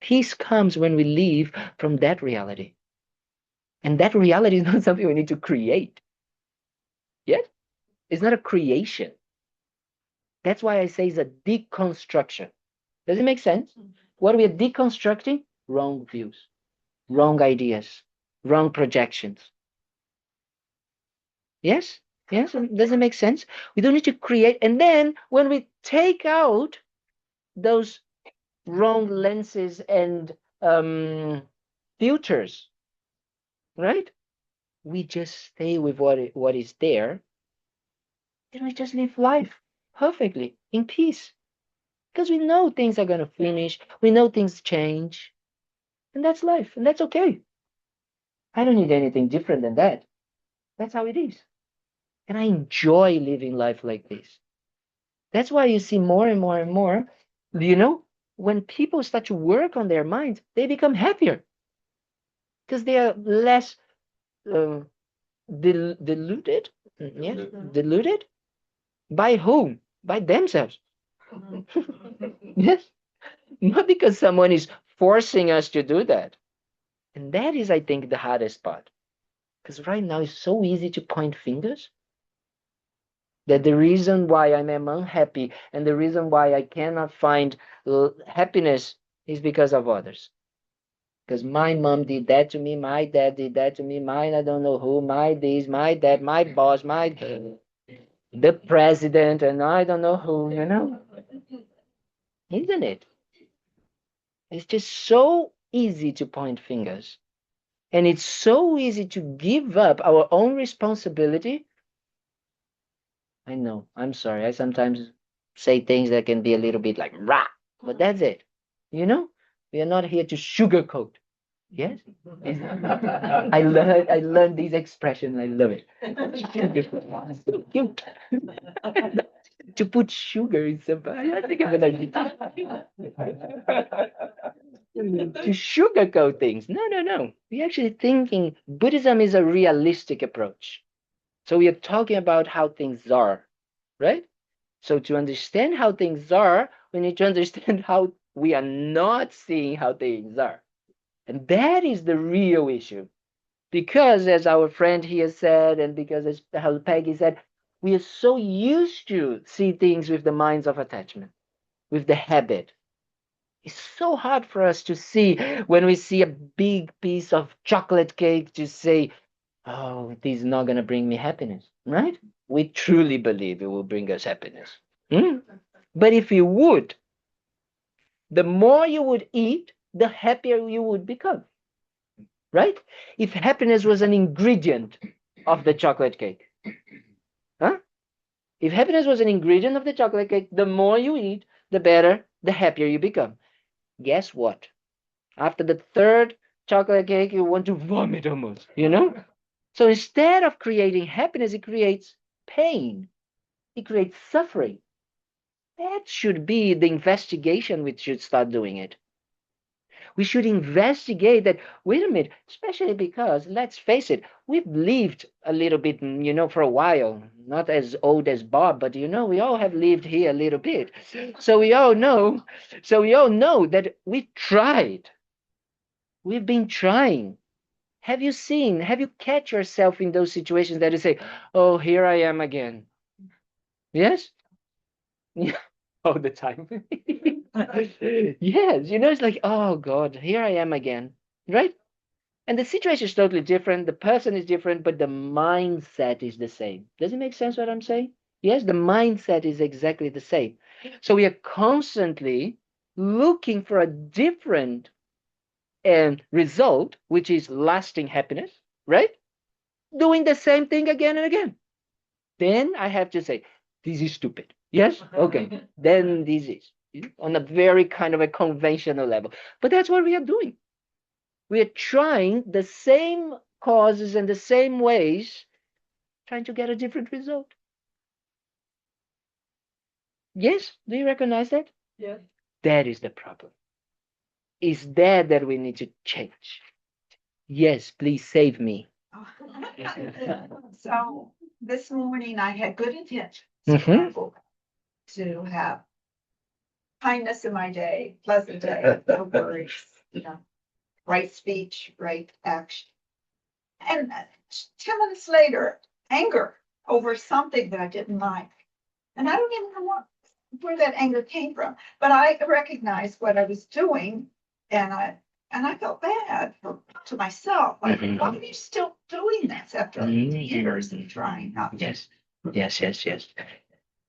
Peace comes when we leave from that reality. And that reality is not something we need to create. Yes? It's not a creation. That's why I say it's a deconstruction. Does it make sense? What we are deconstructing? Wrong views, wrong ideas, wrong projections. Yes? Yes? Does it make sense? We don't need to create. And then when we take out those wrong lenses and filters, right? We just stay with what is there, and we just live life perfectly in peace. Because we know things are going to finish, we know things change, and that's life, and that's okay. I don't need anything different than that. That's how it is. And I enjoy living life like this. That's why you see more and more and more, when people start to work on their minds, they become happier because they are less um, deluded. Yes, deluded by whom? By themselves. Yes, not because someone is forcing us to do that. And that is, I think, the hardest part. Because right now it's so easy to point fingers that the reason why I'm unhappy and the reason why I cannot find happiness is because of others. Because my mom did that to me, my dad did that to me, mine, I don't know who, my this, my that, my boss, the president, and I don't know who. Isn't it? It's just so easy to point fingers. And it's so easy to give up our own responsibility. I know, I'm sorry. I sometimes say things that can be a little bit like rah, but that's it. You know, we are not here to sugarcoat. Yes, I learned these expressions. I love it. Sugarcoat, so cute. To put sugar in something. I think I'm gonna to sugarcoat things. No, no, no. We're actually thinking Buddhism is a realistic approach. So we are talking about how things are, right? So to understand how things are, we need to understand how we are not seeing how things are. And that is the real issue. Because as our friend here said, and because as how Peggy said, we are so used to see things with the minds of attachment, with the habit. It's so hard for us to see when we see a big piece of chocolate cake to say, oh, this is not going to bring me happiness, right? We truly believe it will bring us happiness. Hmm? But if you would, the more you would eat, the happier you would become, right? If happiness was an ingredient of the chocolate cake, huh? If happiness was an ingredient of the chocolate cake, the more you eat, the better, the happier you become. Guess what? After the third chocolate cake, you want to vomit almost, So instead of creating happiness, it creates pain. It creates suffering. That should be the investigation we should start doing it. We should investigate that. Wait a minute, especially because, let's face it, we've lived a little bit, for a while. Not as old as Bob, but we all have lived here a little bit. So we all know, that we've tried. We've been trying. Have you catch yourself in those situations that you say, oh, here I am again? Yes? Yeah, all the time. Yes, it's like, oh God, here I am again, right? And the situation is totally different. The person is different, but the mindset is the same. Does it make sense what I'm saying? Yes, the mindset is exactly the same. So we are constantly looking for a different result, which is lasting happiness, right? Doing the same thing again and again. Then I have to say, this is stupid. Yes? Okay. Then this is on a very kind of a conventional level. But that's what we are doing. We are trying the same causes and the same ways, trying to get a different result. Yes? Do you recognize that? Yes. That is the problem. It's that we need to change. Yes, please save me. So this morning I had good intentions Mhm. to have kindness in my day, pleasant day, no worries, right speech, right action. And 10 minutes later, anger over something that I didn't like. And I don't even know where that anger came from, but I recognized what I was doing, and I felt bad to myself. Like, why are you still doing this after years of trying not to? Yes. Yes.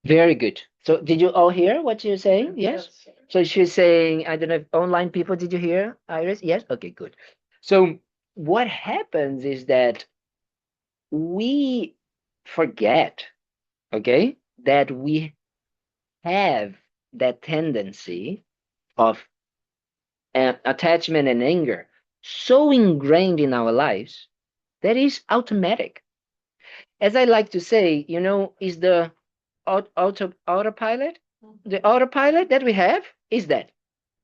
Very good. So did you all hear what you're saying? Yes. So she's saying, I don't know if online people, did you hear, Iris? Yes? Okay, good. So what happens is that we forget, okay, that we have that tendency of attachment and anger so ingrained in our lives that is automatic. As I like to say, is the autopilot. The autopilot that we have is that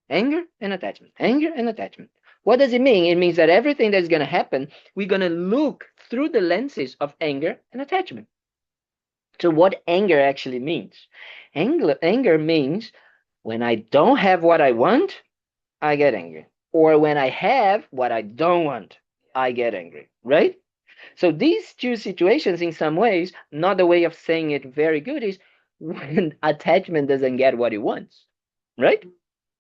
anger and attachment, anger and attachment. What does it mean? It means that everything that's going to happen, we're going to look through the lenses of anger and attachment. So what anger actually means? Anger means when I don't have what I want, I get angry. Or when I have what I don't want, I get angry, right? So these two situations, in some ways, another way of saying it very good is when attachment doesn't get what it wants, right?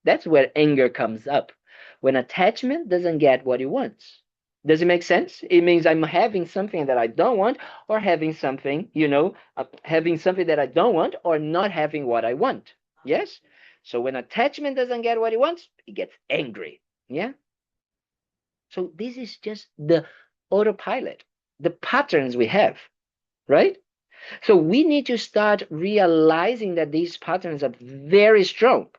That's where anger comes up. When attachment doesn't get what it wants. Does it make sense? It means I'm having something that I don't want, or having something, having something that I don't want, or not having what I want. Yes? So when attachment doesn't get what it wants, it gets angry. Yeah? So this is just the autopilot, the patterns we have, right? So we need to start realizing that these patterns are very strong.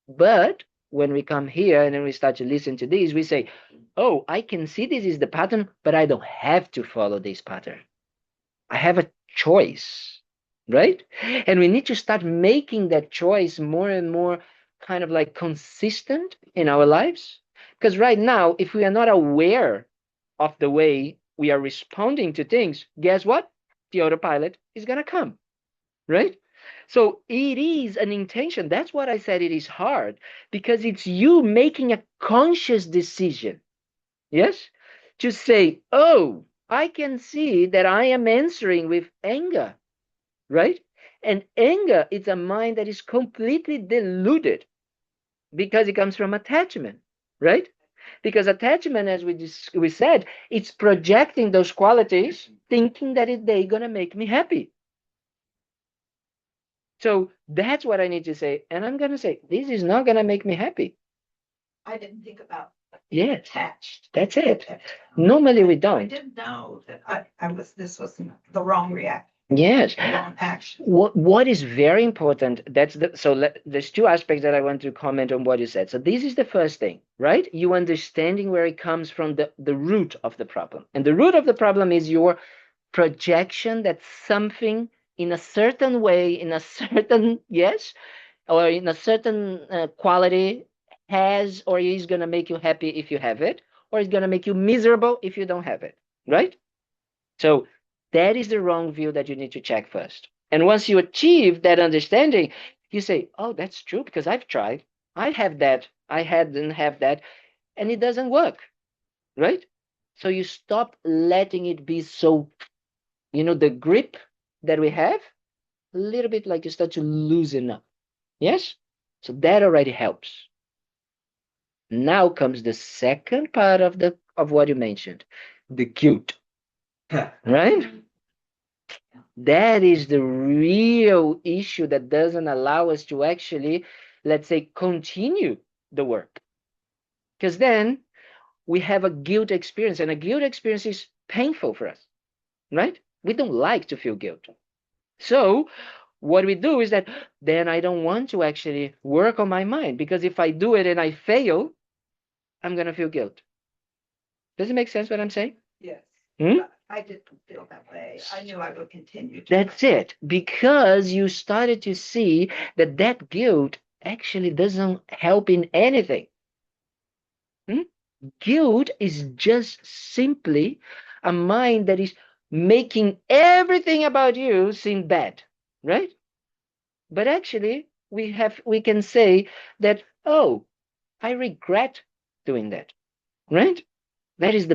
But when we come here and then we start to listen to these, we say, oh, I can see this is the pattern, but I don't have to follow this pattern. I have a choice, right? And we need to start making that choice more and more kind of like consistent in our lives. Because right now, if we are not aware of the way we are responding to things, guess what? The autopilot is going to come, right? So it is an intention. That's what I said. It is hard because it's you making a conscious decision. Yes? To say, oh, I can see that I am answering with anger, right? And anger is a mind that is completely deluded because it comes from attachment, right? Because attachment, as we said, it's projecting those qualities, thinking that they're going to make me happy. So that's what I need to say. And I'm going to say, this is not going to make me happy. I didn't think about Yes, attached. that's it. Normally we I don't. didn't know that this was the wrong reaction. Yes. wrong action. What is very important, there's two aspects that I want to comment on what you said. So this is the first thing, right? You understanding where it comes from, the root of the problem. And the root of the problem is your projection that something in a certain way, in a certain, yes, or in a certain quality has or is going to make you happy if you have it, or it's going to make you miserable if you don't have it, right? So that is the wrong view that you need to check first. And once you achieve that understanding, you say, oh, that's true because I've tried. I have that. I hadn't have that. And it doesn't work, right? So you stop letting it be so, the grip that we have, a little bit like you start to loosen up. Yes? So that already helps. Now comes the second part of what you mentioned, the guilt, right? That is the real issue that doesn't allow us to actually, let's say, continue the work. Because then we have a guilt experience, and a guilt experience is painful for us, right? We don't like to feel guilt. So what we do is that then I don't want to actually work on my mind, because if I do it and I fail, I'm going to feel guilt. Does it make sense what I'm saying? Yes. Hmm? I didn't feel that way. I knew I would continue to. That's it. Because you started to see that that guilt actually doesn't help in anything. Guilt is just simply a mind that is making everything about you seem bad, right? But actually, we can say that, oh, I regret doing that, right? That is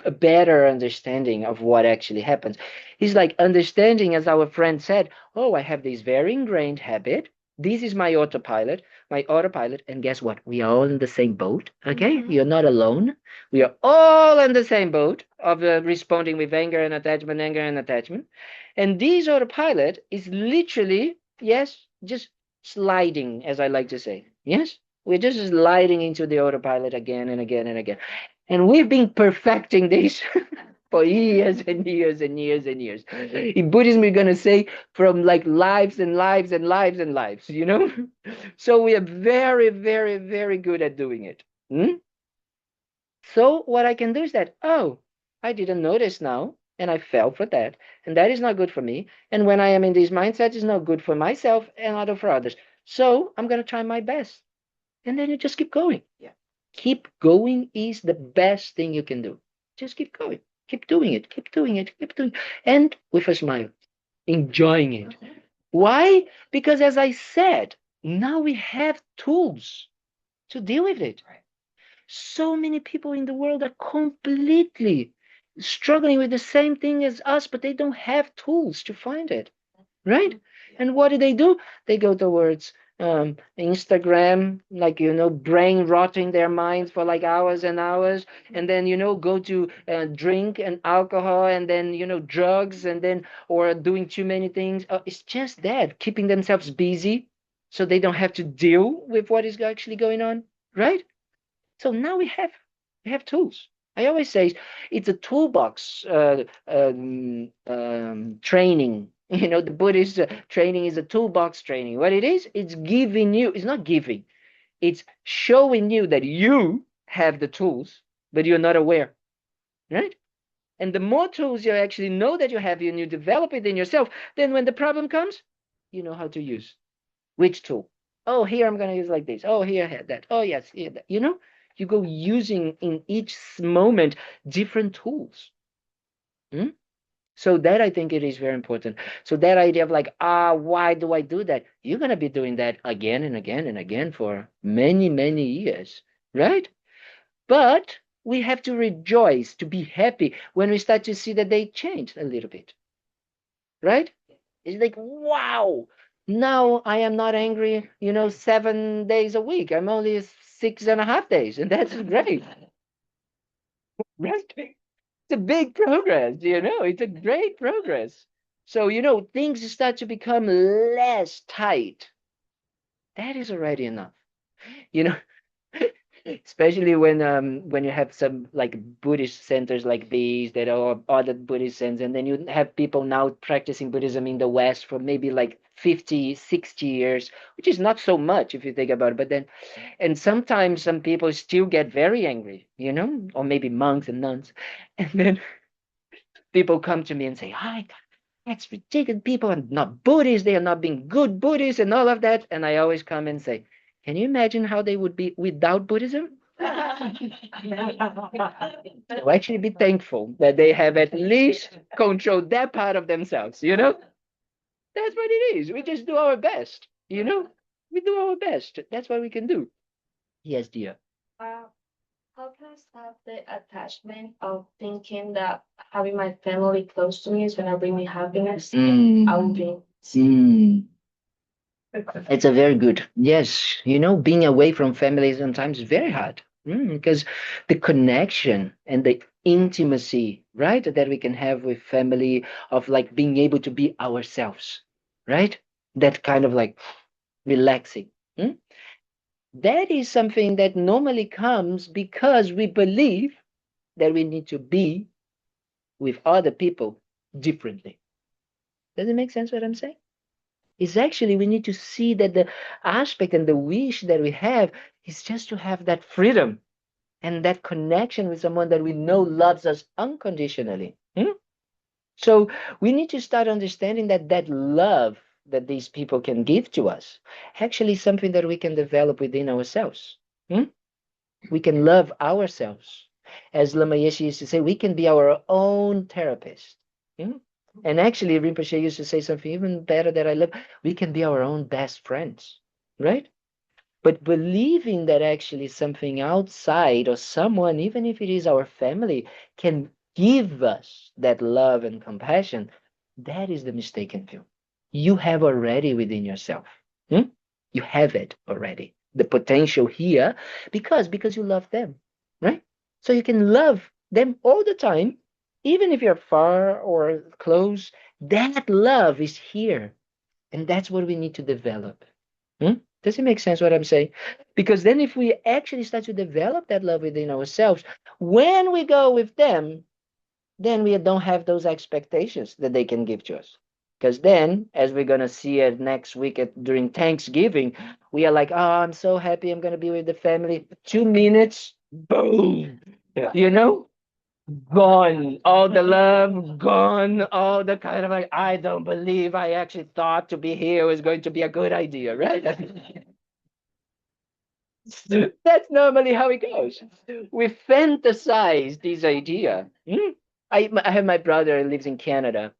a better understanding of what actually happens. It's like understanding, as our friend said, oh, I have this very ingrained habit. This is my autopilot. And guess what? We are all in the same boat. Okay. You're not alone. We are all in the same boat of responding with anger and attachment. And this autopilot is literally, yes, just sliding, as I like to say. Yes. We're just sliding into the autopilot again and again and again. And we've been perfecting this for years and years and years and years. In Buddhism, we're going to say from like lives and lives and lives and lives, So we are very, very, very good at doing it. So what I can do is that, oh, I didn't notice now, and I fell for that. And that is not good for me. And when I am in this mindset, it's not good for myself and not for others. So I'm going to try my best. And then you just keep going. Yeah. Keep going is the best thing you can do. Just keep going. Keep doing it. Keep doing it. Keep doing it. And with a smile, enjoying it. Why? Because as I said, now we have tools to deal with it. Right. So many people in the world are completely struggling with the same thing as us, but they don't have tools to find it. Right? Yeah. And what do? They go towards Instagram, like, brain rotting their minds for like hours and hours, and then, go to drink and alcohol, and then, drugs, and then, or doing too many things. It's just that, keeping themselves busy so they don't have to deal with what is actually going on, right? So now we have tools. I always say it's a toolbox training. The Buddhist training is a toolbox training. What it is, it's giving you, it's not giving, it's showing you that you have the tools, but you're not aware, right? And the more tools you actually know that you have and you develop it in yourself, then when the problem comes, you know how to use which tool. Oh, here I'm going to use like this. Oh, here I had that. Oh, yes, here that. You go using in each moment different tools. So that I think it is very important. So that idea of like, why do I do that? You're going to be doing that again and again and again for many, many years, right? But we have to rejoice, to be happy when we start to see that they changed a little bit, right? It's like, wow, now I am not angry, 7 days a week. I'm only 6.5 days, and that's great, right? It's a big progress, it's a great progress. So, things start to become less tight. That is already enough. You know, Especially when you have some like Buddhist centers like these that are other Buddhist centers, and then you have people now practicing Buddhism in the West for maybe like 50, 60 years, which is not so much if you think about it. But then, and sometimes some people still get very angry, you know, or maybe monks and nuns. And then people come to me and say, "Hi, that's ridiculous. People are not Buddhists. They are not being good Buddhists and all of that." And I always come and say, "Can you imagine how they would be without Buddhism?" So actually be thankful that they have at least controlled that part of themselves, you know? That's what it is. We just do our best, you know? We do our best. That's what we can do. Yes, dear. Uh, how can I stop the attachment of thinking that having my family close to me is gonna bring me happiness? I will be. Mm. It's a very good. Yes, you know, being away from family is sometimes very hard because the connection and the intimacy, right, that we can have with family of like being able to be ourselves, right? That kind of like relaxing. That is something that normally comes because we believe that we need to be with other people differently. Does it make sense what I'm saying? Is actually we need to see that the aspect and the wish that we have is just to have that freedom and that connection with someone that we know loves us unconditionally. So we need to start understanding that that love that these people can give to us actually is something that we can develop within ourselves. We can love ourselves. As Lama Yeshe used to say, we can be our own therapist. And actually, Rinpoche used to say something even better that I love. We can be our own best friends, right? But believing that actually something outside or someone, even if it is our family, can give us that love and compassion, that is the mistaken view. You have already within yourself. You have it already. The potential here, because you love them, right? So you can love them all the time, even if you're far or close. That love is here, and that's what we need to develop. Does it make sense what I'm saying? Because then if we actually start to develop that love within ourselves, when we go with them, then we don't have those expectations that they can give to us. Because then, as we're going to see it next week during Thanksgiving, we are like, oh, I'm so happy I'm going to be with the family. 2 minutes, boom, you know, gone. All the love, gone. All the kind of like, I don't believe I actually thought to be here was going to be a good idea, right? That's normally how it goes. We fantasize this idea. I have my brother who lives in Canada,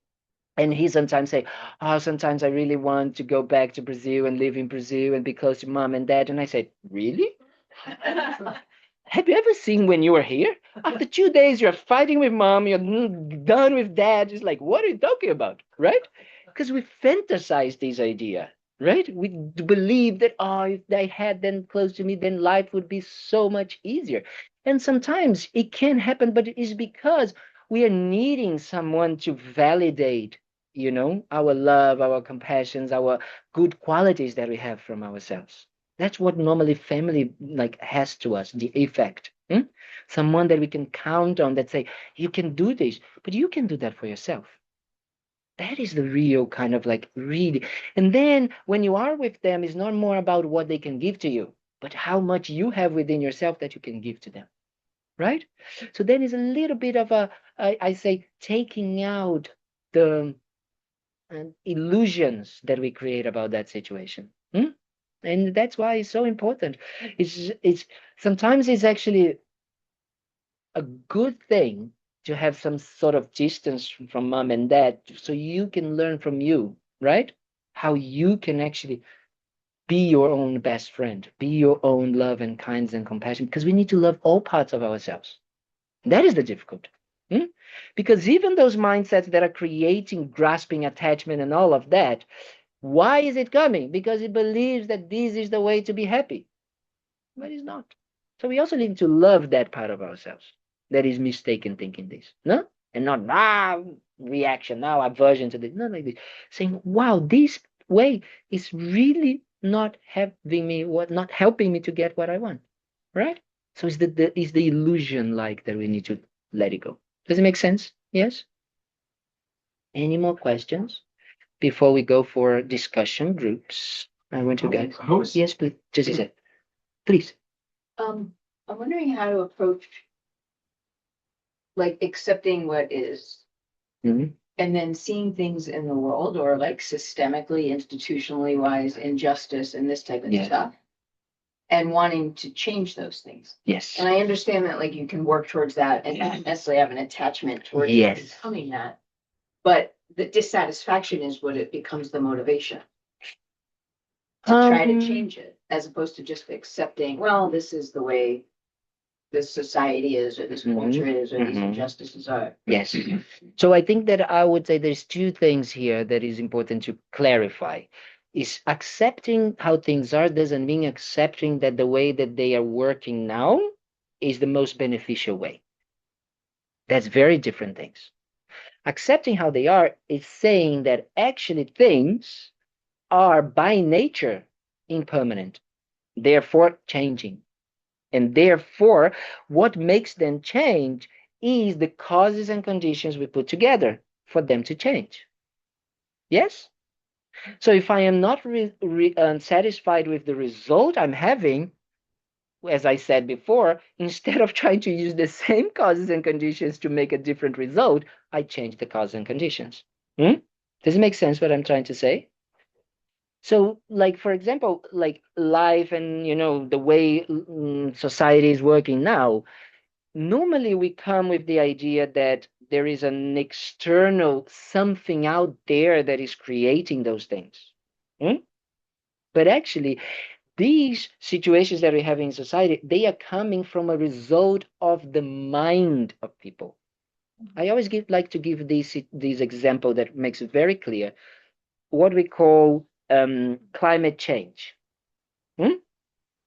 and he sometimes say, "Oh, sometimes I really want to go back to Brazil and live in Brazil and be close to mom and dad." And I said, "Really? Have you ever seen when you were here? After 2 days, you're fighting with mom, you're done with dad. It's like, what are you talking about, right? Because we fantasize this idea, right? We believe that, oh, if they had them close to me, then life would be so much easier. And sometimes it can happen, but it is because we are needing someone to validate, our love, our compassions, our good qualities that we have from ourselves. That's what normally family like has to us, the effect. Someone that we can count on that say, you can do this, but you can do that for yourself. That is the real kind of like really. And then when you are with them, it's not more about what they can give to you, but how much you have within yourself that you can give to them. Right? So then it's a little bit of I say, taking out the illusions that we create about that situation. And that's why it's so important. It's sometimes it's actually a good thing to have some sort of distance from mom and dad so you can learn from you, right? How you can actually be your own best friend, be your own love and kindness and compassion, because we need to love all parts of ourselves. That is the difficult. Because even those mindsets that are creating grasping attachment and all of that, why is it coming? Because it believes that this is the way to be happy. But it's not. So we also need to love that part of ourselves that is mistaken thinking this, no? And not reaction, now aversion to this, not like this. Saying, wow, this way is really not having me not helping me to get what I want. Right? So it's the illusion like that we need to let it go. Does it make sense? Yes? Any more questions before we go for discussion groups? I want to guys. Yes, please. Just a sec. Please. I'm wondering how to approach like accepting what is Mhm. and then seeing things in the world or like systemically, institutionally wise, injustice and this type of Yeah. stuff. And wanting to change those things. Yes. And I understand that like you can work towards that and not necessarily have an attachment towards Yes. becoming that. But the dissatisfaction is what it becomes the motivation to try to change it, as opposed to just accepting, well, this is the way this society is, or this culture is, or these injustices are. Yes. So I think that I would say there's two things here that is important to clarify. Is accepting how things are doesn't mean accepting that the way that they are working now is the most beneficial way. That's very different things. Accepting how they are is saying that actually things are by nature impermanent, therefore changing. And therefore, what makes them change is the causes and conditions we put together for them to change. Yes? So if I am not satisfied with the result I'm having, as I said before, instead of trying to use the same causes and conditions to make a different result, I change the causes and conditions. Does it make sense what I'm trying to say? So, like, for example, like life and, the way society is working now, normally we come with the idea that there is an external something out there that is creating those things. But actually, these situations that we have in society, they are coming from a result of the mind of people. I always like to give this example that makes it very clear. What we call climate change.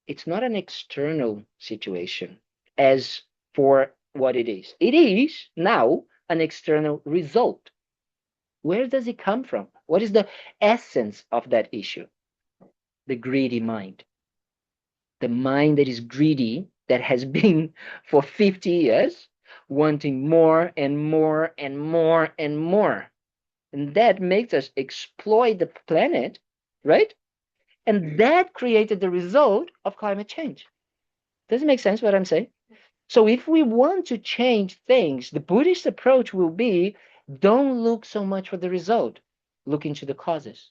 It's not an external situation as for what it is. It is now an external result. Where does it come from? What is the essence of that issue? The greedy mind. The mind that is greedy, that has been for 50 years, wanting more and more and more and more. And that makes us exploit the planet, right? And that created the result of climate change. Does it make sense what I'm saying? So if we want to change things, the Buddhist approach will be don't look so much for the result, look into the causes.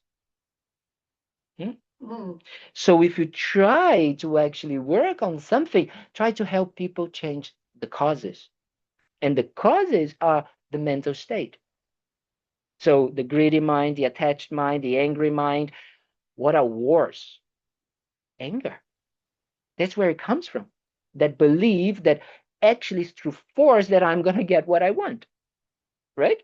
So if you try to actually work on something, try to help people change the causes. And the causes are the mental state. So the greedy mind, the attached mind, the angry mind, what are wars? Anger. That's where it comes from. That belief that actually is through force that I'm going to get what I want. Right?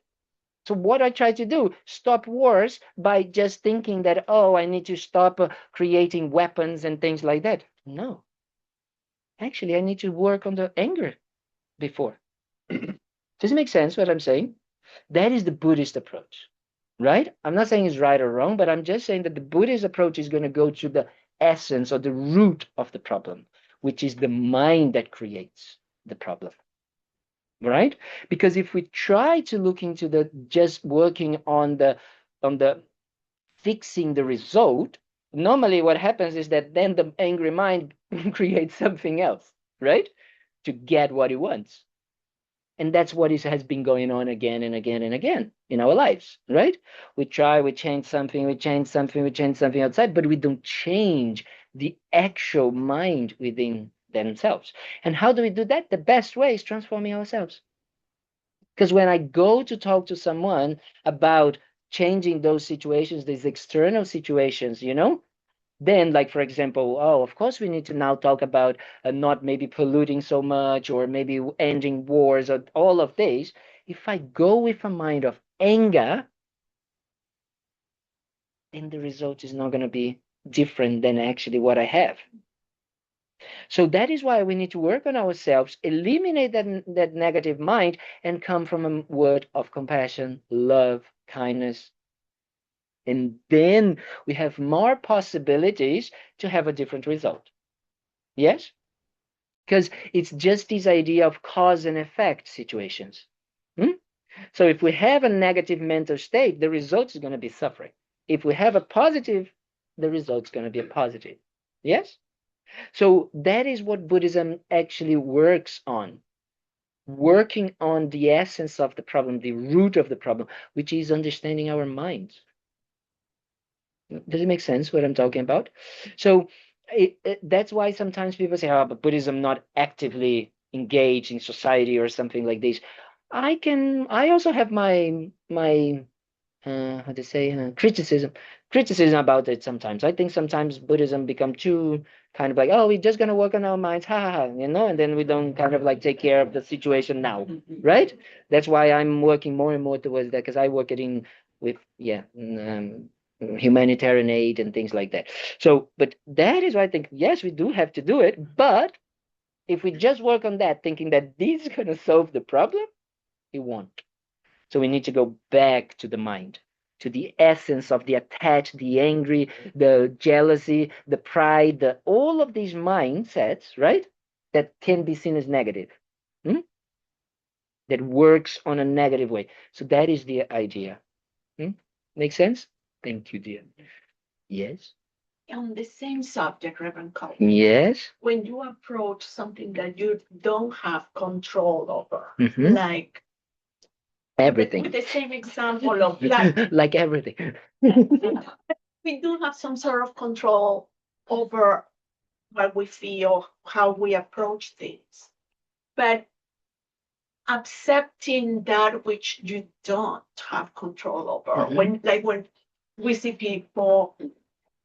So what I try to do, stop wars by just thinking that, oh, I need to stop creating weapons and things like that. No. Actually, I need to work on the anger before. Does it make sense what I'm saying? That is the Buddhist approach, right? I'm not saying it's right or wrong, but I'm just saying that the Buddhist approach is going to go to the essence or the root of the problem, which is the mind that creates the problem. Right? Because if we try to look into the just working on the fixing the result, normally what happens is that then the angry mind creates something else, right? To get what it wants. And that's what has been going on again and again and again in our lives, right? We change something outside, but we don't change the actual mind within themselves. And how do we do that? The best way is transforming ourselves. Because when I go to talk to someone about changing those situations, these external situations, then, like, for example, oh, of course, we need to now talk about not maybe polluting so much or maybe ending wars or all of these. If I go with a mind of anger, then the result is not going to be different than actually what I have. So that is why we need to work on ourselves, eliminate that negative mind, and come from a word of compassion, love, kindness. And then we have more possibilities to have a different result. Yes? because it's just this idea of cause and effect situations. So if we have a negative mental state, the result is going to be suffering. If we have a positive, the result is going to be a positive. Yes? So that is what Buddhism actually works on, working on the essence of the problem, the root of the problem, which is understanding our minds. Does it make sense what I'm talking about? So that's why sometimes people say, oh, but Buddhism not actively engaged in society or something like this. I also have my how to say criticism about it sometimes. I think sometimes Buddhism become too kind of like, oh, we're just gonna work on our minds, ha ha ha, and then we don't kind of like take care of the situation now, right? That's why I'm working more and more towards that, because I work it in with humanitarian aid and things like that. So, but that is why I think yes, we do have to do it, but if we just work on that, thinking that this is gonna solve the problem, it won't. So we need to go back to the mind, to the essence of the attached, the angry, the jealousy, the pride, all of these mindsets, right? That can be seen as negative, that works on a negative way. So that is the idea. Make sense? Thank you, dear. Yes. On the same subject, Reverend Kalden, Yes. when you approach something that you don't have control over, Mhm. like Everything. with the same example of like Like everything. we do have some sort of control over what we feel, how we approach things, but accepting that which you don't have control over. Mhm. When we see people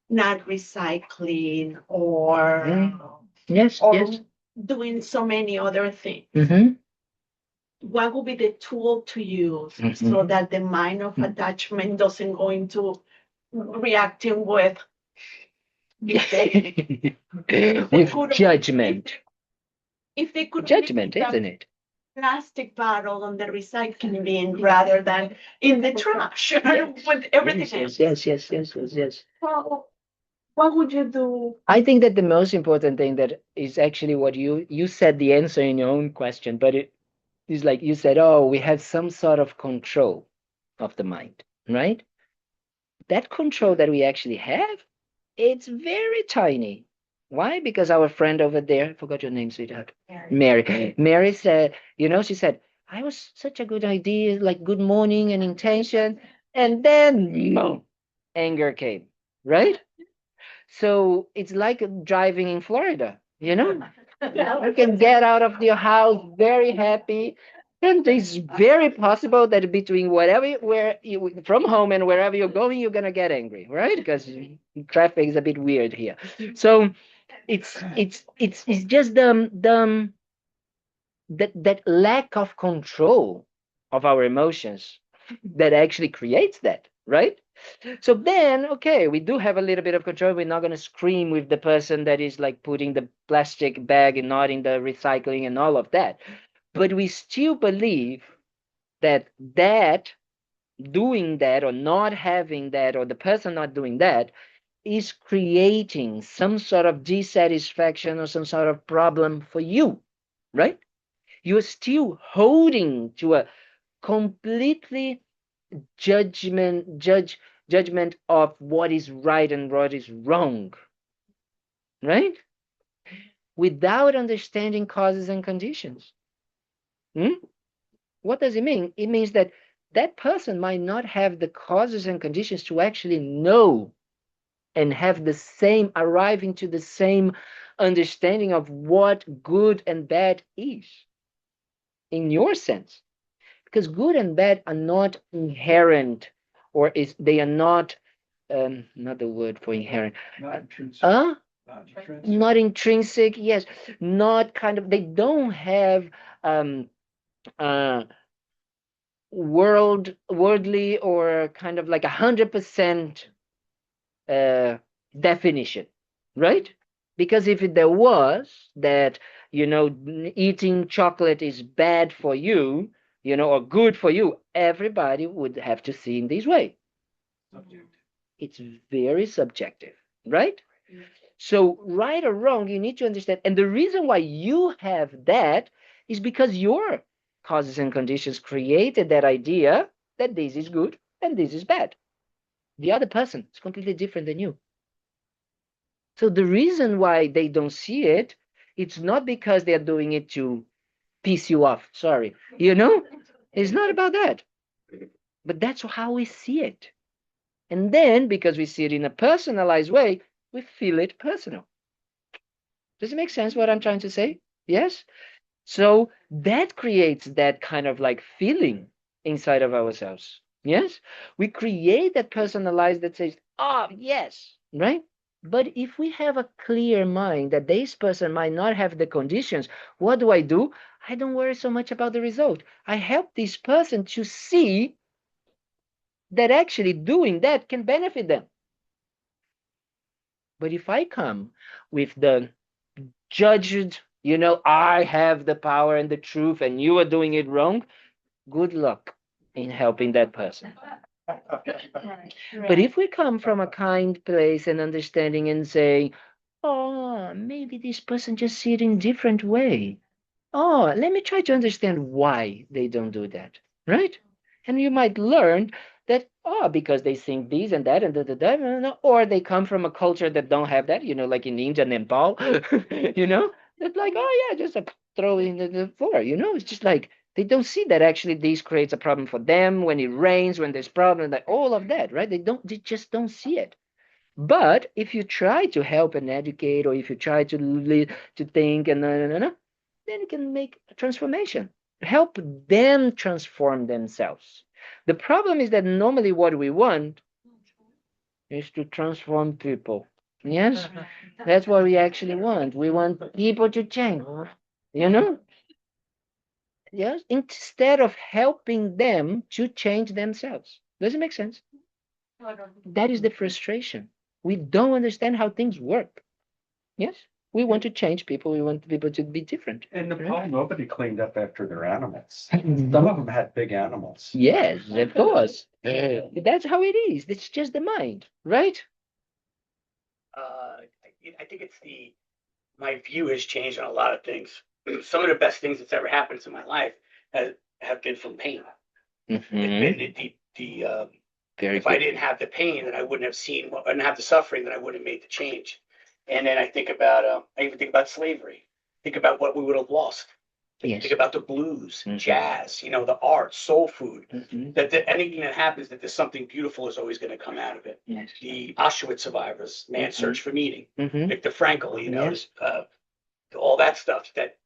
not recycling or Yes. or Yes. doing so many other things. Mm-hmm. What would be the tool to use so that the mind of attachment doesn't go into reacting with With judgment. if they could Judgment, isn't it? plastic bottle on the recycling bin rather than in the trash with everything else. Yes. So what would you do? I think that the most important thing that is actually what you said the answer in your own question, but it is like you said, oh, we have some sort of control of the mind, right? That control that we actually have, it's very tiny. Why? Because our friend over there, I forgot your name, sweetheart. Mary. Mary said, she said, I was such a good idea, like good morning and intention. And then boom, anger came, right? So it's like driving in Florida, You can get out of your house very happy. And it's very possible that between where you from home and wherever you're going, you're gonna get angry, right? Because traffic is a bit weird here. So it's just that lack of control of our emotions that actually creates that, right? So then, okay, we do have a little bit of control. We're not going to scream with the person that is like putting the plastic bag and not in the recycling and all of that. But we still believe that doing that or not having that or the person not doing that is creating some sort of dissatisfaction or some sort of problem for you, right? You're still holding to a completely judgment of what is right and what is wrong, right? Without understanding causes and conditions. What does it mean? It means that that person might not have the causes and conditions to actually know and have the same, arriving to the same understanding of what good and bad is in your sense. Because good and bad are not inherent, or they are not the word for inherent. Not intrinsic, yes. Not kind of, they don't have uh worldly or kind of like 100% definition, right? Because if there was that, eating chocolate is bad for you, or good for you, everybody would have to see in this way. Subjective. It's very subjective, right? So right or wrong, you need to understand. And the reason why you have that is because your causes and conditions created that idea that this is good and this is bad. The other person is completely different than you. So the reason why they don't see it, it's not because they're doing it to piss you off. Sorry. It's not about that. But that's how we see it. And then because we see it in a personalized way, we feel it personal. Does it make sense what I'm trying to say? Yes? So that creates that kind of like feeling inside of ourselves. Yes? We create that personalized that says, oh, yes, right? But if we have a clear mind that this person might not have the conditions, what do? I don't worry so much about the result. I help this person to see that actually doing that can benefit them. But if I come with the judged, I have the power and the truth and you are doing it wrong, good luck in helping that person. But if we come from a kind place and understanding and say, oh, maybe this person just see it in different way. Oh, let me try to understand why they don't do that, right? And you might learn that, oh, because they think this and that and da, or they come from a culture that don't have that, like in India, Nepal, that's like, oh yeah, just throw it in the floor, it's just like they don't see that actually this creates a problem for them when it rains, when there's problems, like all of that, right? They just don't see it. But if you try to help and educate, or if you try to lead, to think and then you can make a transformation. Help them transform themselves. The problem is that normally what we want is to transform people. Yes, that's what we actually want. We want people to change. You know? Yes, instead of helping them to change themselves. Does it make sense? That is the frustration. We don't understand how things work. Yes, we want to change people. We want people to be different. In Nepal, nobody cleaned up after their animals. Some of them had big animals. Yes, of course. That's how it is. It's just the mind, right? I think my view has changed on a lot of things. Some of the best things that's ever happened in my life have been from pain. It's been Very if I good. didn't have the pain, then I wouldn't have seen, I didn't have the suffering, then I wouldn't have made the change. And then I even think about slavery. Think about what we would have lost. Yes. Think about the blues, jazz, the art, soul food. That anything that happens, that there's something beautiful is always going to come out of it. Yes. The Auschwitz survivors, Man's Search for Meaning, Mm-hmm. Viktor Frankl, Yes. all that stuff that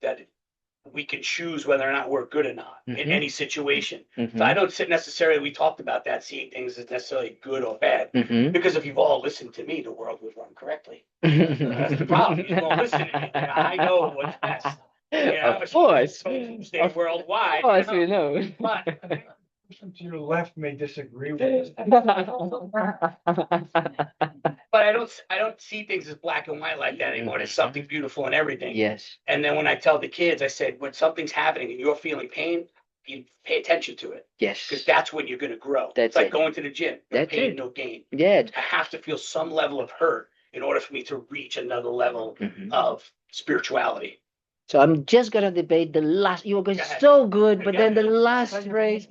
we can choose whether or not we're good or not in any situation. So I don't necessarily, we talked about that, seeing things as necessarily good or bad, because if you've all listened to me, the world would run correctly. That's the problem. You don't listen to me. I know what's best. Of course. Stay worldwide. Of course, we know. But Person to your left may disagree with us. but I don't see things as black and white like that anymore. There's something beautiful in everything. Yes. And then when I tell the kids, I said, when something's happening and you're feeling pain, you pay attention to it, Yes. because that's when you're going to grow. That's it's like it. going to the gym. No That's pain, it. no gain. Yeah. I have to feel some level of hurt in order for me to reach another level of spirituality. So I'm just gonna debate the last. You were going Go ahead. so good, but then the last phrase.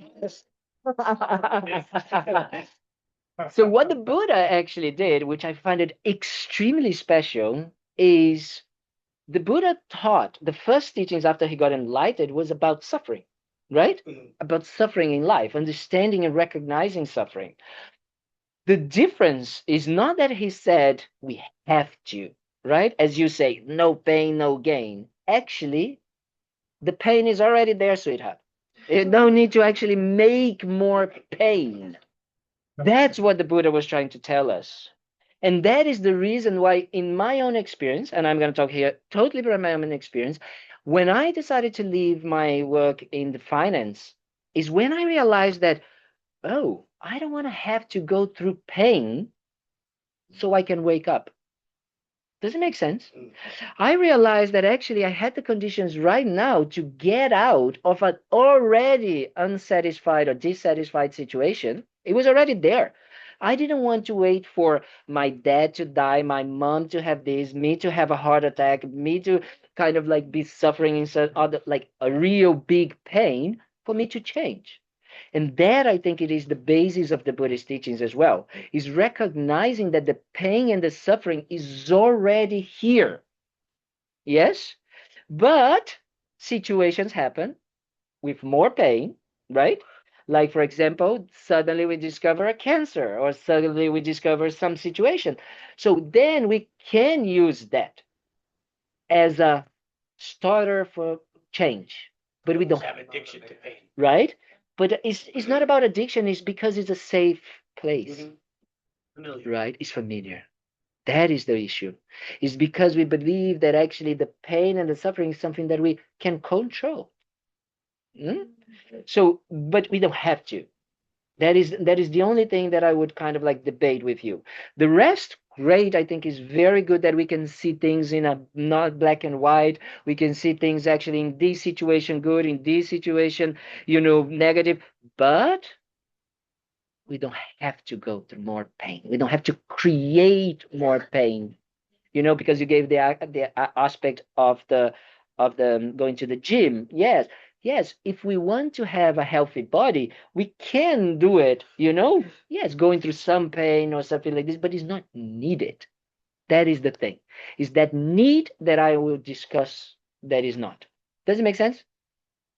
So what the Buddha actually did, which I find it extremely special, is the Buddha taught the first teachings after he got enlightened was about suffering, right? About suffering in life, understanding and recognizing suffering. The difference is not that he said we have to, right? As you say, no pain, no gain. Actually, the pain is already there, sweetheart. You don't need to actually make more pain. That's what the Buddha was trying to tell us. And that is the reason why, in my own experience, and I'm going to talk here totally from my own experience, when I decided to leave my work in the finance, is when I realized that, oh, I don't want to have to go through pain so I can wake up. Does it make sense? I realized that actually I had the conditions right now to get out of an already unsatisfied or dissatisfied situation. It was already there. I didn't want to wait for my dad to die, my mom to have this, me to have a heart attack, me to kind of like be suffering in some other, like a real big pain for me to change. And that, I think, it is the basis of the Buddhist teachings as well, is recognizing that the pain and the suffering is already here. Yes, but situations happen with more pain, right? Like, for example, suddenly we discover a cancer, or suddenly we discover some situation. So then we can use that as a starter for change, but we don't, have addiction to pain. right? But it's not about addiction, it's because it's a safe place, Familiar. right? It's familiar. That is the issue. It's because we believe that actually the pain and the suffering is something that we can control. Mm? So, but we don't have to. That is the only thing that I would kind of like debate with you. The rest, great. I think is very good that we can see things in a not black and white. We can see things actually in this situation good, in this situation, negative. But we don't have to go through more pain. We don't have to create more pain. Because you gave the aspect of the going to the gym. Yes, yes. If we want to have a healthy body, we can do it. Yes, going through some pain or something like this, but it's not needed. That is the thing. Is that need that I will discuss? That is not. Does it make sense?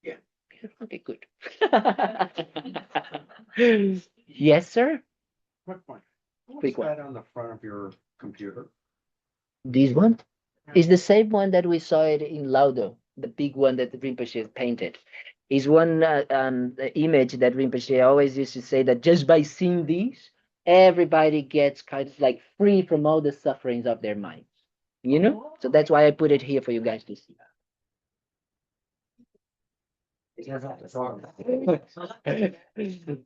Yeah. Okay, good. Yes, sir. Quick one. What's Quick one. that on the front of your computer? This one is the same one that we saw it in Laudo, the big one that Rinpoche painted. Is one image that Rinpoche always used to say that just by seeing these, everybody gets kind of like free from all the sufferings of their minds. So that's why I put it here for you guys to see. So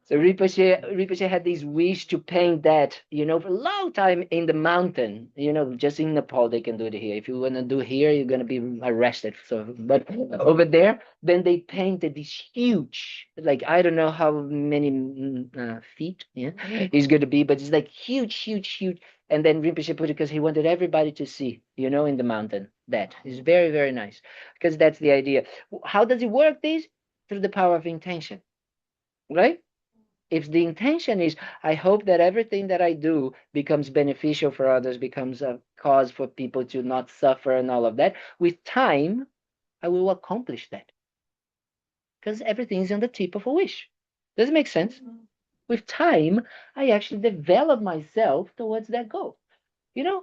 Rinpoche had this wish to paint that, for a long time in the mountain. Just in Nepal they can do it here. If you want to do here, you're gonna be arrested. So, but over there, then they painted this huge, like I don't know how many feet, yeah, it's gonna be, but it's like huge, huge, huge. And then Rinpoche put it because he wanted everybody to see, in the mountain. That is very, very nice because that's the idea. How does it work? This through the power of intention, right? If the intention is, I hope that everything that I do becomes beneficial for others, becomes a cause for people to not suffer and all of that, with time, I will accomplish that. Because everything is on the tip of a wish. Does it make sense? With time, I actually develop myself towards that goal.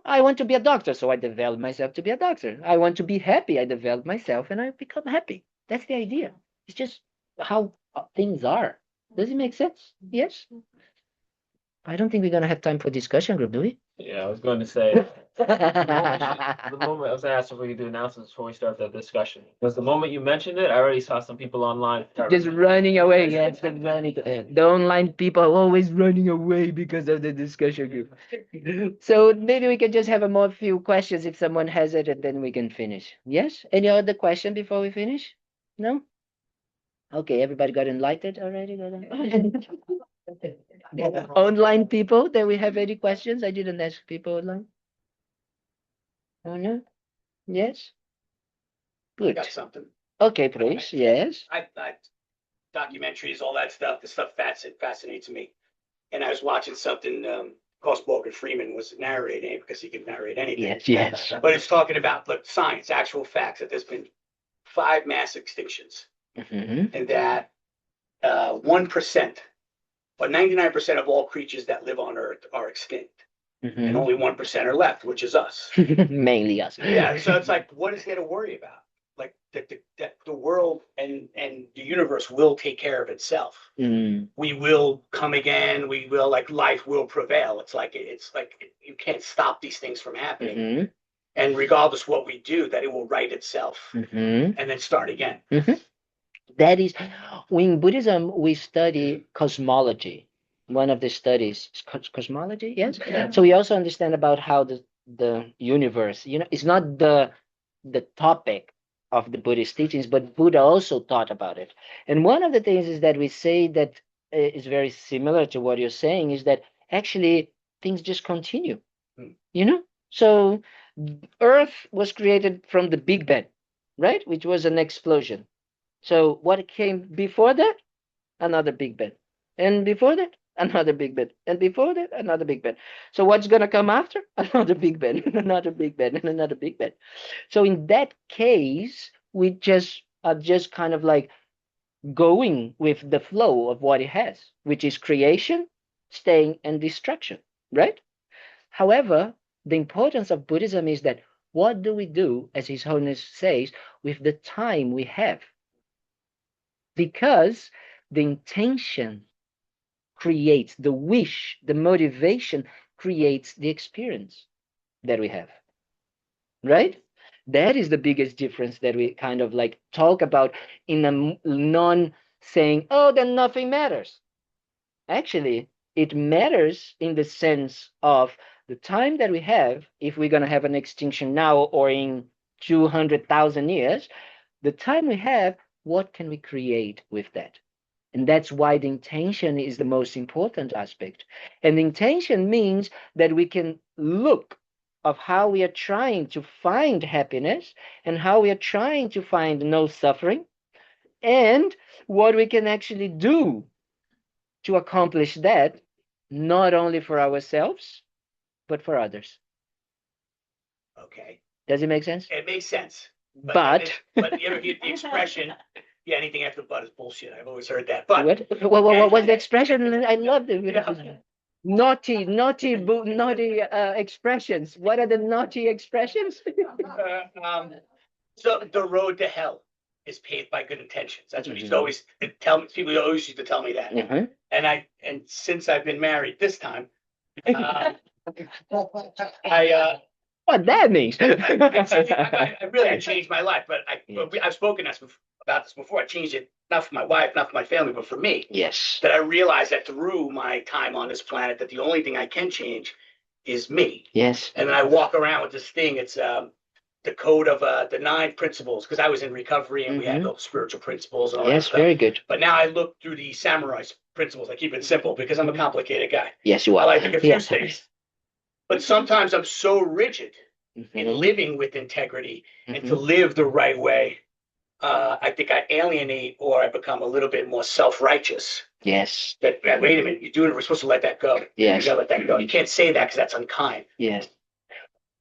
I want to be a doctor, so I develop myself to be a doctor. I want to be happy, I develop myself and I become happy. That's the idea. It's just how things are. Does it make sense? Yes? I don't think we're going to have time for discussion group, do we? Yeah, I was going to say, the moment I was asking for you to do announcements before we start the discussion, because the moment you mentioned it, I already saw some people online. Just running away. Yes, the running. The online people are always running away because of the discussion group. So maybe we can just have a more few questions if someone has it, and then we can finish. Yes? Any other question before we finish? No? Okay, everybody got enlightened already? Online people, do we have any questions? I didn't ask people online. Oh, no? Yes? I Good. got something. Okay, please. Yes. I documentaries, all that stuff. The stuff fascinates me. And I was watching something. Of course, Morgan Freeman was narrating because he can narrate anything. Yes, yes. But it's talking about science, actual facts that there's been 5 mass extinctions, and that 1% or 99% of all creatures that live on Earth are extinct, and only 1% are left, which is us. Mainly us. Yeah. So it's like, what is there to worry about? Like that the world and the universe will take care of itself. We will come again. We will, life will prevail. It's like you can't stop these things from happening. And regardless what we do, that it will right itself and then start again. That is, in Buddhism, we study cosmology. One of the studies is cosmology, yes. So we also understand about how the universe, it's not the topic of the Buddhist teachings, but Buddha also taught about it. And one of the things is that we say that is very similar to what you're saying is that actually things just continue. Hmm. You know? So Earth was created from the Big Bang, right? Which was an explosion. So what came before that? Another Big Bang. And before that, another Big Bang. And before that, another Big Bang. So what's going to come after? Another Big Bang, and another Big Bang, and another Big Bang. So in that case, we just are just kind of like going with the flow of what it has, which is creation, staying, and destruction, right? However, the importance of Buddhism is that what do we do, as His Holiness says, with the time we have? Because the intention creates the wish, the motivation creates the experience that we have, right? That is the biggest difference that we kind of like talk about in a non saying, oh, then nothing matters. Actually, it matters in the sense of the time that we have, if we're going to have an extinction now or in 200,000 years, the time we have, what can we create with that? And that's why the intention is the most important aspect. And the intention means that we can look of how we are trying to find happiness and how we are trying to find no suffering and what we can actually do to accomplish that, not only for ourselves, but for others. Okay, Does it make sense? it makes sense. But But you ever hear the expression, yeah, anything after but is bullshit. I've always heard that. But what was the expression? I loved it. Yeah. Naughty expressions. What are the naughty expressions? So the road to hell is paved by good intentions. That's what he's Mhm. always tell me. People always used to tell me that. Mhm. And since I've been married this time, I What that means? I changed my life. But Yes. I've spoken about this before. I changed it not for my wife, not for my family, but for me. Yes. That I realized that through my time on this planet, that the only thing I can change is me. Yes. And then I walk around with this thing. It's the code of the 9 principles, because I was in recovery and we had those spiritual principles and all that Yes, stuff. very good. But now I look through the samurai principles. I keep it simple because I'm a complicated guy. Yes, you I are. like to confuse Yes. things. But sometimes I'm so rigid in Mhm. living with integrity and to Mhm. live the right way. I think I alienate or I become a little bit more self-righteous. Yes. That wait a minute, you're doing it. We're supposed to let that go. Yes. You gotta let that go. You can't say that because that's unkind. Yes.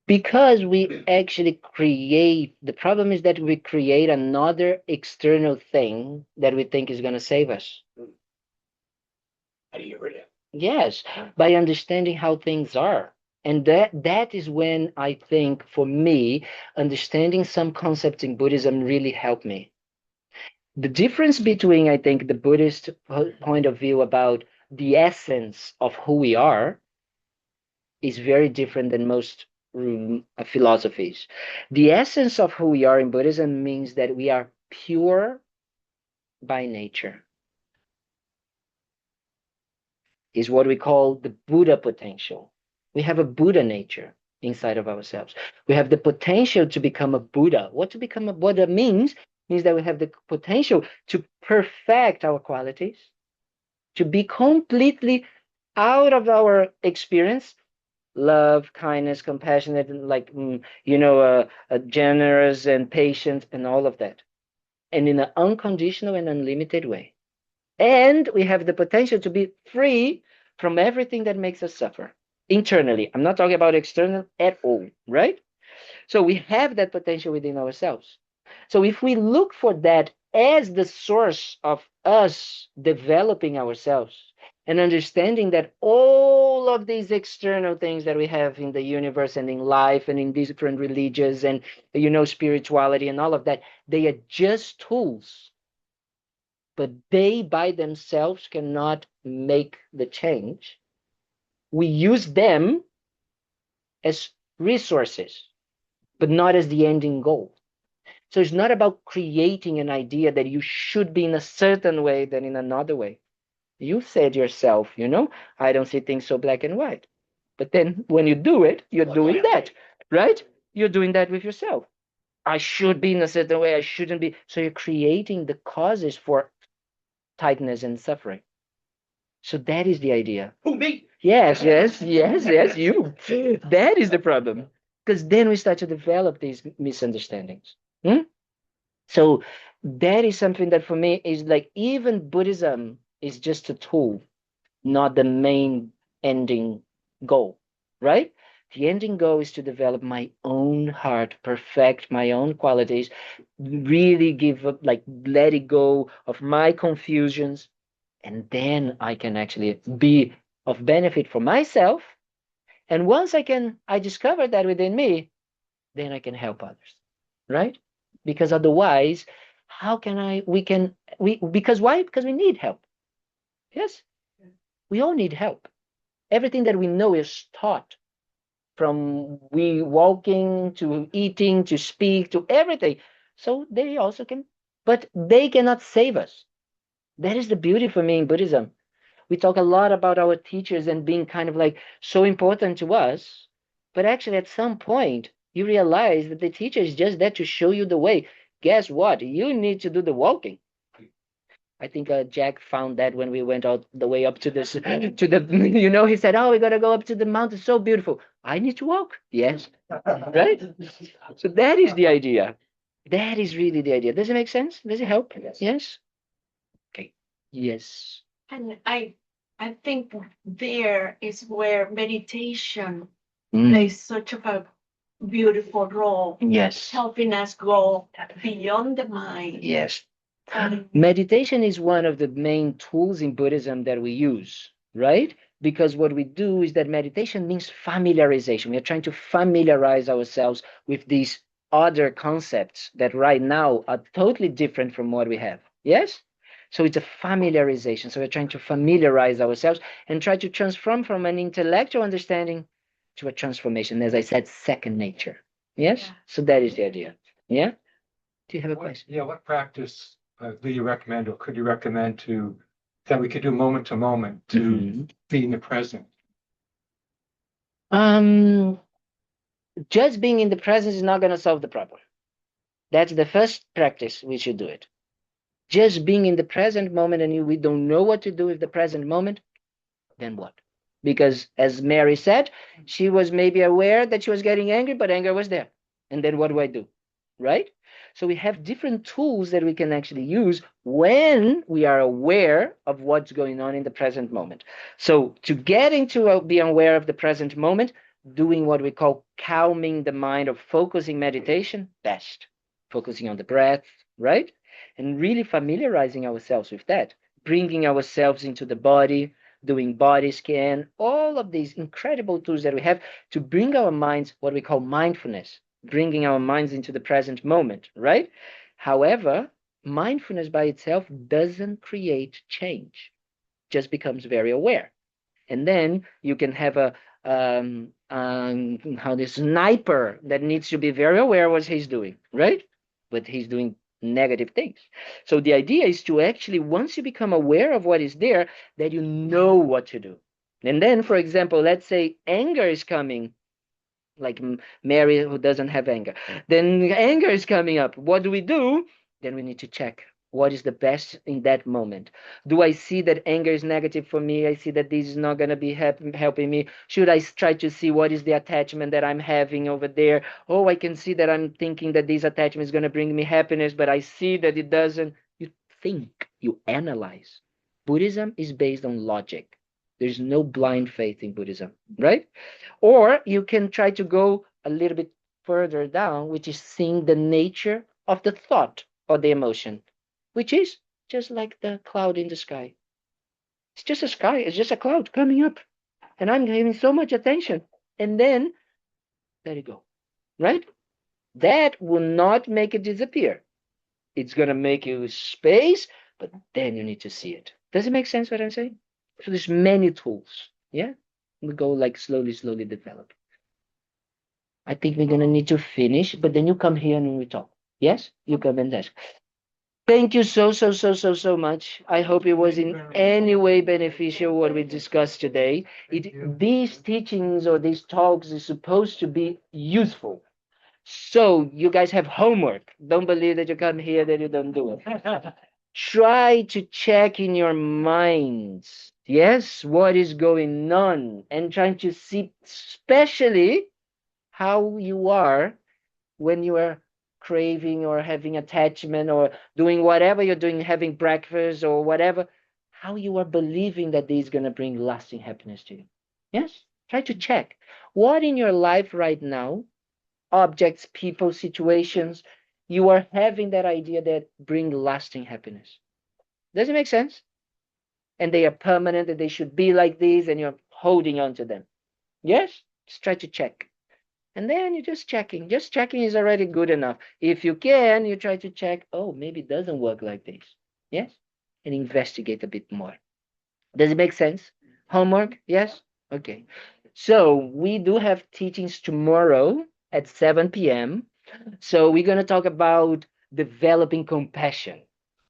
Because we actually create, the problem is that we create another external thing that we think is going to save us. How do you get rid of it? Yes, by understanding how things are. And that is when I think, for me, understanding some concepts in Buddhism really helped me. The difference between, I think, the Buddhist point of view about the essence of who we are is very different than most philosophies. The essence of who we are in Buddhism means that we are pure by nature. Is what we call the Buddha potential. We have a Buddha nature inside of ourselves. We have the potential to become a Buddha. What to become a Buddha means that we have the potential to perfect our qualities, to be completely out of our experience, love, kindness, compassionate, and like, generous and patient and all of that. And in an unconditional and unlimited way. And we have the potential to be free from everything that makes us suffer internally. I'm not talking about external at all, right? So we have that potential within ourselves. So if we look for that as the source of us developing ourselves and understanding that all of these external things that we have in the universe and in life and in different religions and, spirituality and all of that, they are just tools, but they by themselves cannot make the change. We use them as resources, but not as the ending goal. So it's not about creating an idea that you should be in a certain way than in another way. You said yourself, I don't see things so black and white. But then when you do it, you're doing that, right? You're doing that with yourself. I should be in a certain way. I shouldn't be. So you're creating the causes for tightness and suffering. So that is the idea. Who, me? Yes, yes, yes, yes, you. That is the problem. Because then we start to develop these misunderstandings. Hmm? So that is something that for me is like even Buddhism is just a tool, not the main ending goal, right? The ending goal is to develop my own heart, perfect my own qualities, really give up, like let it go of my confusions, and then I can actually be of benefit for myself. And once I discover that within me, then I can help others, right? Because otherwise, how can because why? Because we need help. Yes, we all need help. Everything that we know is taught from we walking to eating to speak to everything. So they also can, but they cannot save us. That is the beauty for me in Buddhism. We talk a lot about our teachers and being kind of like so important to us, but actually at some point you realize that the teacher is just there to show you the way. Guess what? You need to do the walking. I think Jack found that when we went out the way up to this, to the, he said, "Oh, we gotta go up to the mountain. So beautiful. I need to walk." Yes, right. So that is the idea. That is really the idea. Does it make sense? Does it help? Yes. Okay. Yes. And I think there is where meditation Mm. plays such a beautiful role, Yes. helping us go beyond the mind. Yes. And Meditation is one of the main tools in Buddhism that we use, right? Because what we do is that meditation means familiarization. We are trying to familiarize ourselves with these other concepts that right now are totally different from what we have. Yes? So it's a familiarization. So we're trying to familiarize ourselves and try to transform from an intellectual understanding to a transformation, as I said, second nature. Yes? Yeah. So that is the idea. Yeah? Do you have a question? Yeah, what practice do you recommend, or could you recommend that we could do moment to moment to Mhm. be in the present? Um, just being in the presence is not going to solve the problem. That's the first practice we should do it. Just being in the present moment, and we don't know what to do with the present moment, then what? Because as Mary said, she was maybe aware that she was getting angry, but anger was there. And then what do I do? Right? So we have different tools that we can actually use when we are aware of what's going on in the present moment. So to get into being aware of the present moment, doing what we call calming the mind or focusing meditation, best. Focusing on the breath, right? And really familiarizing ourselves with that, bringing ourselves into the body, doing body scan, all of these incredible tools that we have to bring our minds, what we call mindfulness, bringing our minds into the present moment, right? However, mindfulness by itself doesn't create change, just becomes very aware. And then you can have a how this sniper that needs to be very aware what he's doing, right? But he's doing negative things. So the idea is to actually, once you become aware of what is there, that you know what to do. And then, for example, let's say anger is coming, like Mary who doesn't have anger. Then anger is coming up. What do we do? Then we need to check what is the best in that moment. Do I see that anger is negative for me? I see that this is not going to be helping me. Should I try to see what is the attachment that I'm having over there? Oh, I can see that I'm thinking that this attachment is going to bring me happiness, but I see that it doesn't. You think, you analyze. Buddhism is based on logic. There's no blind faith in Buddhism, right? Or you can try to go a little bit further down, which is seeing the nature of the thought or the emotion, which is just like the cloud in the sky. It's just a sky, it's just a cloud coming up. And I'm giving so much attention. And then let it go, right? That will not make it disappear. It's going to make you space, but then you need to see it. Does it make sense what I'm saying? So there's many tools. Yeah. We go like slowly, slowly develop. I think we're gonna need to finish, but then you come here and we talk. Yes, you come and ask. Thank you so much. I hope it was in any way beneficial what we discussed today. These teachings or these talks is supposed to be useful. So you guys have homework. Don't believe that you come here that you don't do it. Try to check in your minds Yes, what is going on, and trying to see, especially how you are when you are craving or having attachment or doing whatever you're doing, having breakfast or whatever, how you are believing that this is going to bring lasting happiness to you. Yes, try to check what in your life right now, objects, people, situations, you are having that idea that bring lasting happiness. Does it make sense? And they are permanent and they should be like this and you're holding on to them. Yes? Just try to check. And then you're just checking. Just checking is already good enough. If you can, you try to check, oh, maybe it doesn't work like this. Yes? And investigate a bit more. Does it make sense? Homework? Yes? Okay. So we do have teachings tomorrow at 7 p.m. So we're going to talk about developing compassion.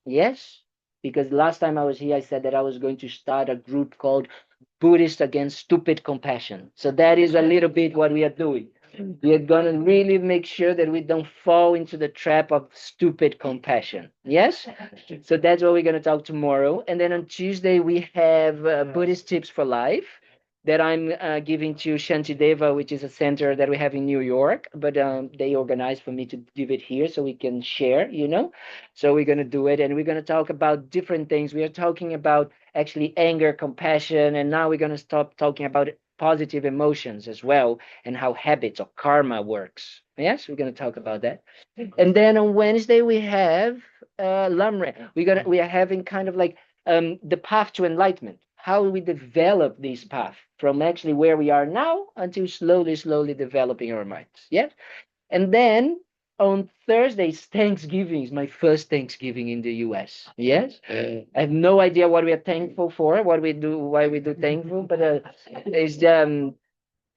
Yes? Because last time I was here, I said that I was going to start a group called Buddhist Against Stupid Compassion. So that is a little bit what we are doing. We are going to really make sure that we don't fall into the trap of stupid compassion. Yes? So that's what we're going to talk tomorrow. And then on Tuesday, we have Buddhist Tips for Life that I'm giving to Shantideva, which is a center that we have in New York, but they organized for me to give it here so we can share, you know. So we're going to do it, and we're going to talk about different things. We are talking about actually anger, compassion, and now we're going to stop talking about positive emotions as well and how habits or karma works. Yes, we're going to talk about that. And then on Wednesday we have Lamre. We are having kind of like the path to enlightenment. How we develop this path from actually where we are now until slowly developing our minds. Yes. And then on Thursdays, Thanksgiving is my first Thanksgiving in the US. Yes. I have no idea what we are thankful for, what we do, why we do thankful, but it's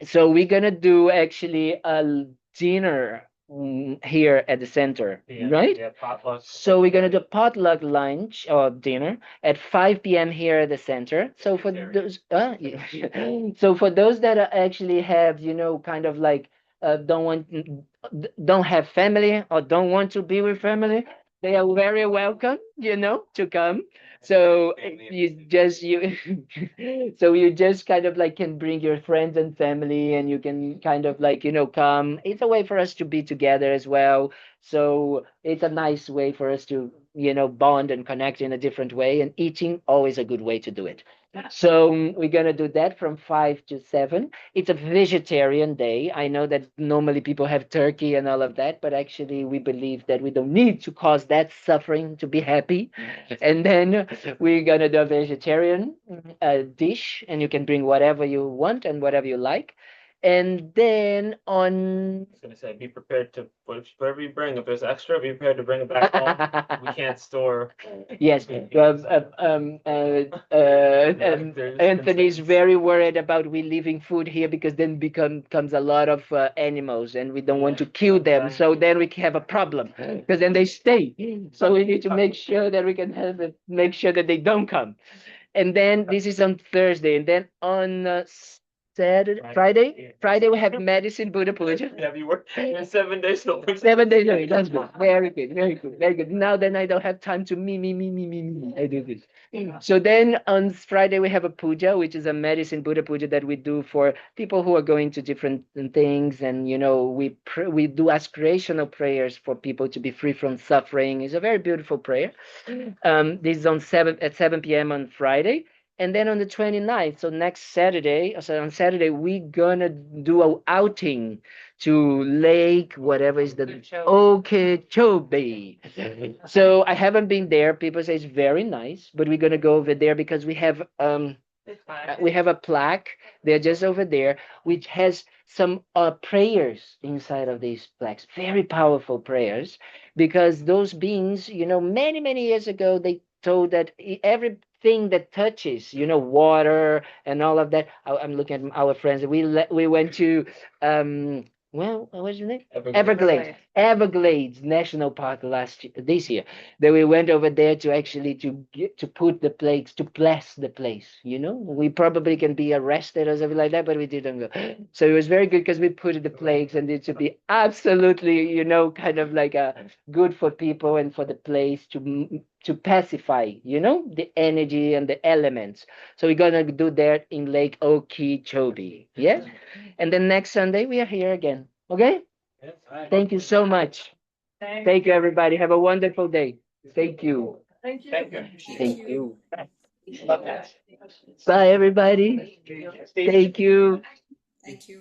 so we're gonna do actually a dinner here at the center, right? Yeah, potluck. So we're gonna do potluck lunch or dinner at 5 p.m. here at the center. So for those, yeah. So for those that actually have, you know, kind of like don't have family or don't want to be with family, they are very welcome, you know, to come. So so you just kind of like can bring your friends and family and you can kind of like, you know, come. It's a way for us to be together as well. So it's a nice way for us to, you know, bond and connect in a different way, and eating always a good way to do it. So we're gonna do that from 5 to 7. It's a vegetarian day. I know that normally people have turkey and all of that, but actually we believe that we don't need to cause that suffering to be happy. And then we're gonna do a vegetarian dish, and you can bring whatever you want and whatever you like. And then on I was gonna say, be prepared to whatever you bring. If there's extra, be prepared to bring it back home. We can't store. yes, and Anthony's very worried about we leaving food here because then comes a lot of animals and we don't want to kill them. So then we have a problem because then they stay. So we need to make sure that we can have it, make sure that they don't come. And then this is on Thursday, and then on Friday we have medicine Buddha Puja. Have you worked 7 days? No. 7 days a week. That's good. Very good. Very good. Very good. Now then I don't have time to me. I do this. So then on Friday we have a puja, which is a medicine Buddha puja that we do for people who are going to different things, and you know we do aspirational prayers for people to be free from suffering. It's a very beautiful prayer. This is on 7 p.m. on Friday. And then on the 29th, so next Saturday, so on Saturday, we're gonna do an outing to Lake, whatever is the Okeechobee. So I haven't been there. People say it's very nice, but we're gonna go over there because we have a plaque. They're just over there, which has some prayers inside of these plaques. Very powerful prayers, because those beings, you know, many years ago, they told that everything that touches, you know, water and all of that. I'm looking at our friends. We went to well, what's your name? Everglades. Everglades National Park this year. Then we went over there to actually to put the plagues, to bless the place. You know, we probably can be arrested or something like that, but we didn't go. So it was very good because we put the plagues, and it should be absolutely, you know, kind of like good for people and for the place to pacify, you know, the energy and the elements. So we're gonna do that in Lake Okeechobee. Yeah, and then next Sunday we are here again. Okay. Thank you so much. Thank you, everybody. Have a wonderful day. Thank you. Thank you. Thank you. Thank you. Love that. Bye, everybody. Thank you. Thank you.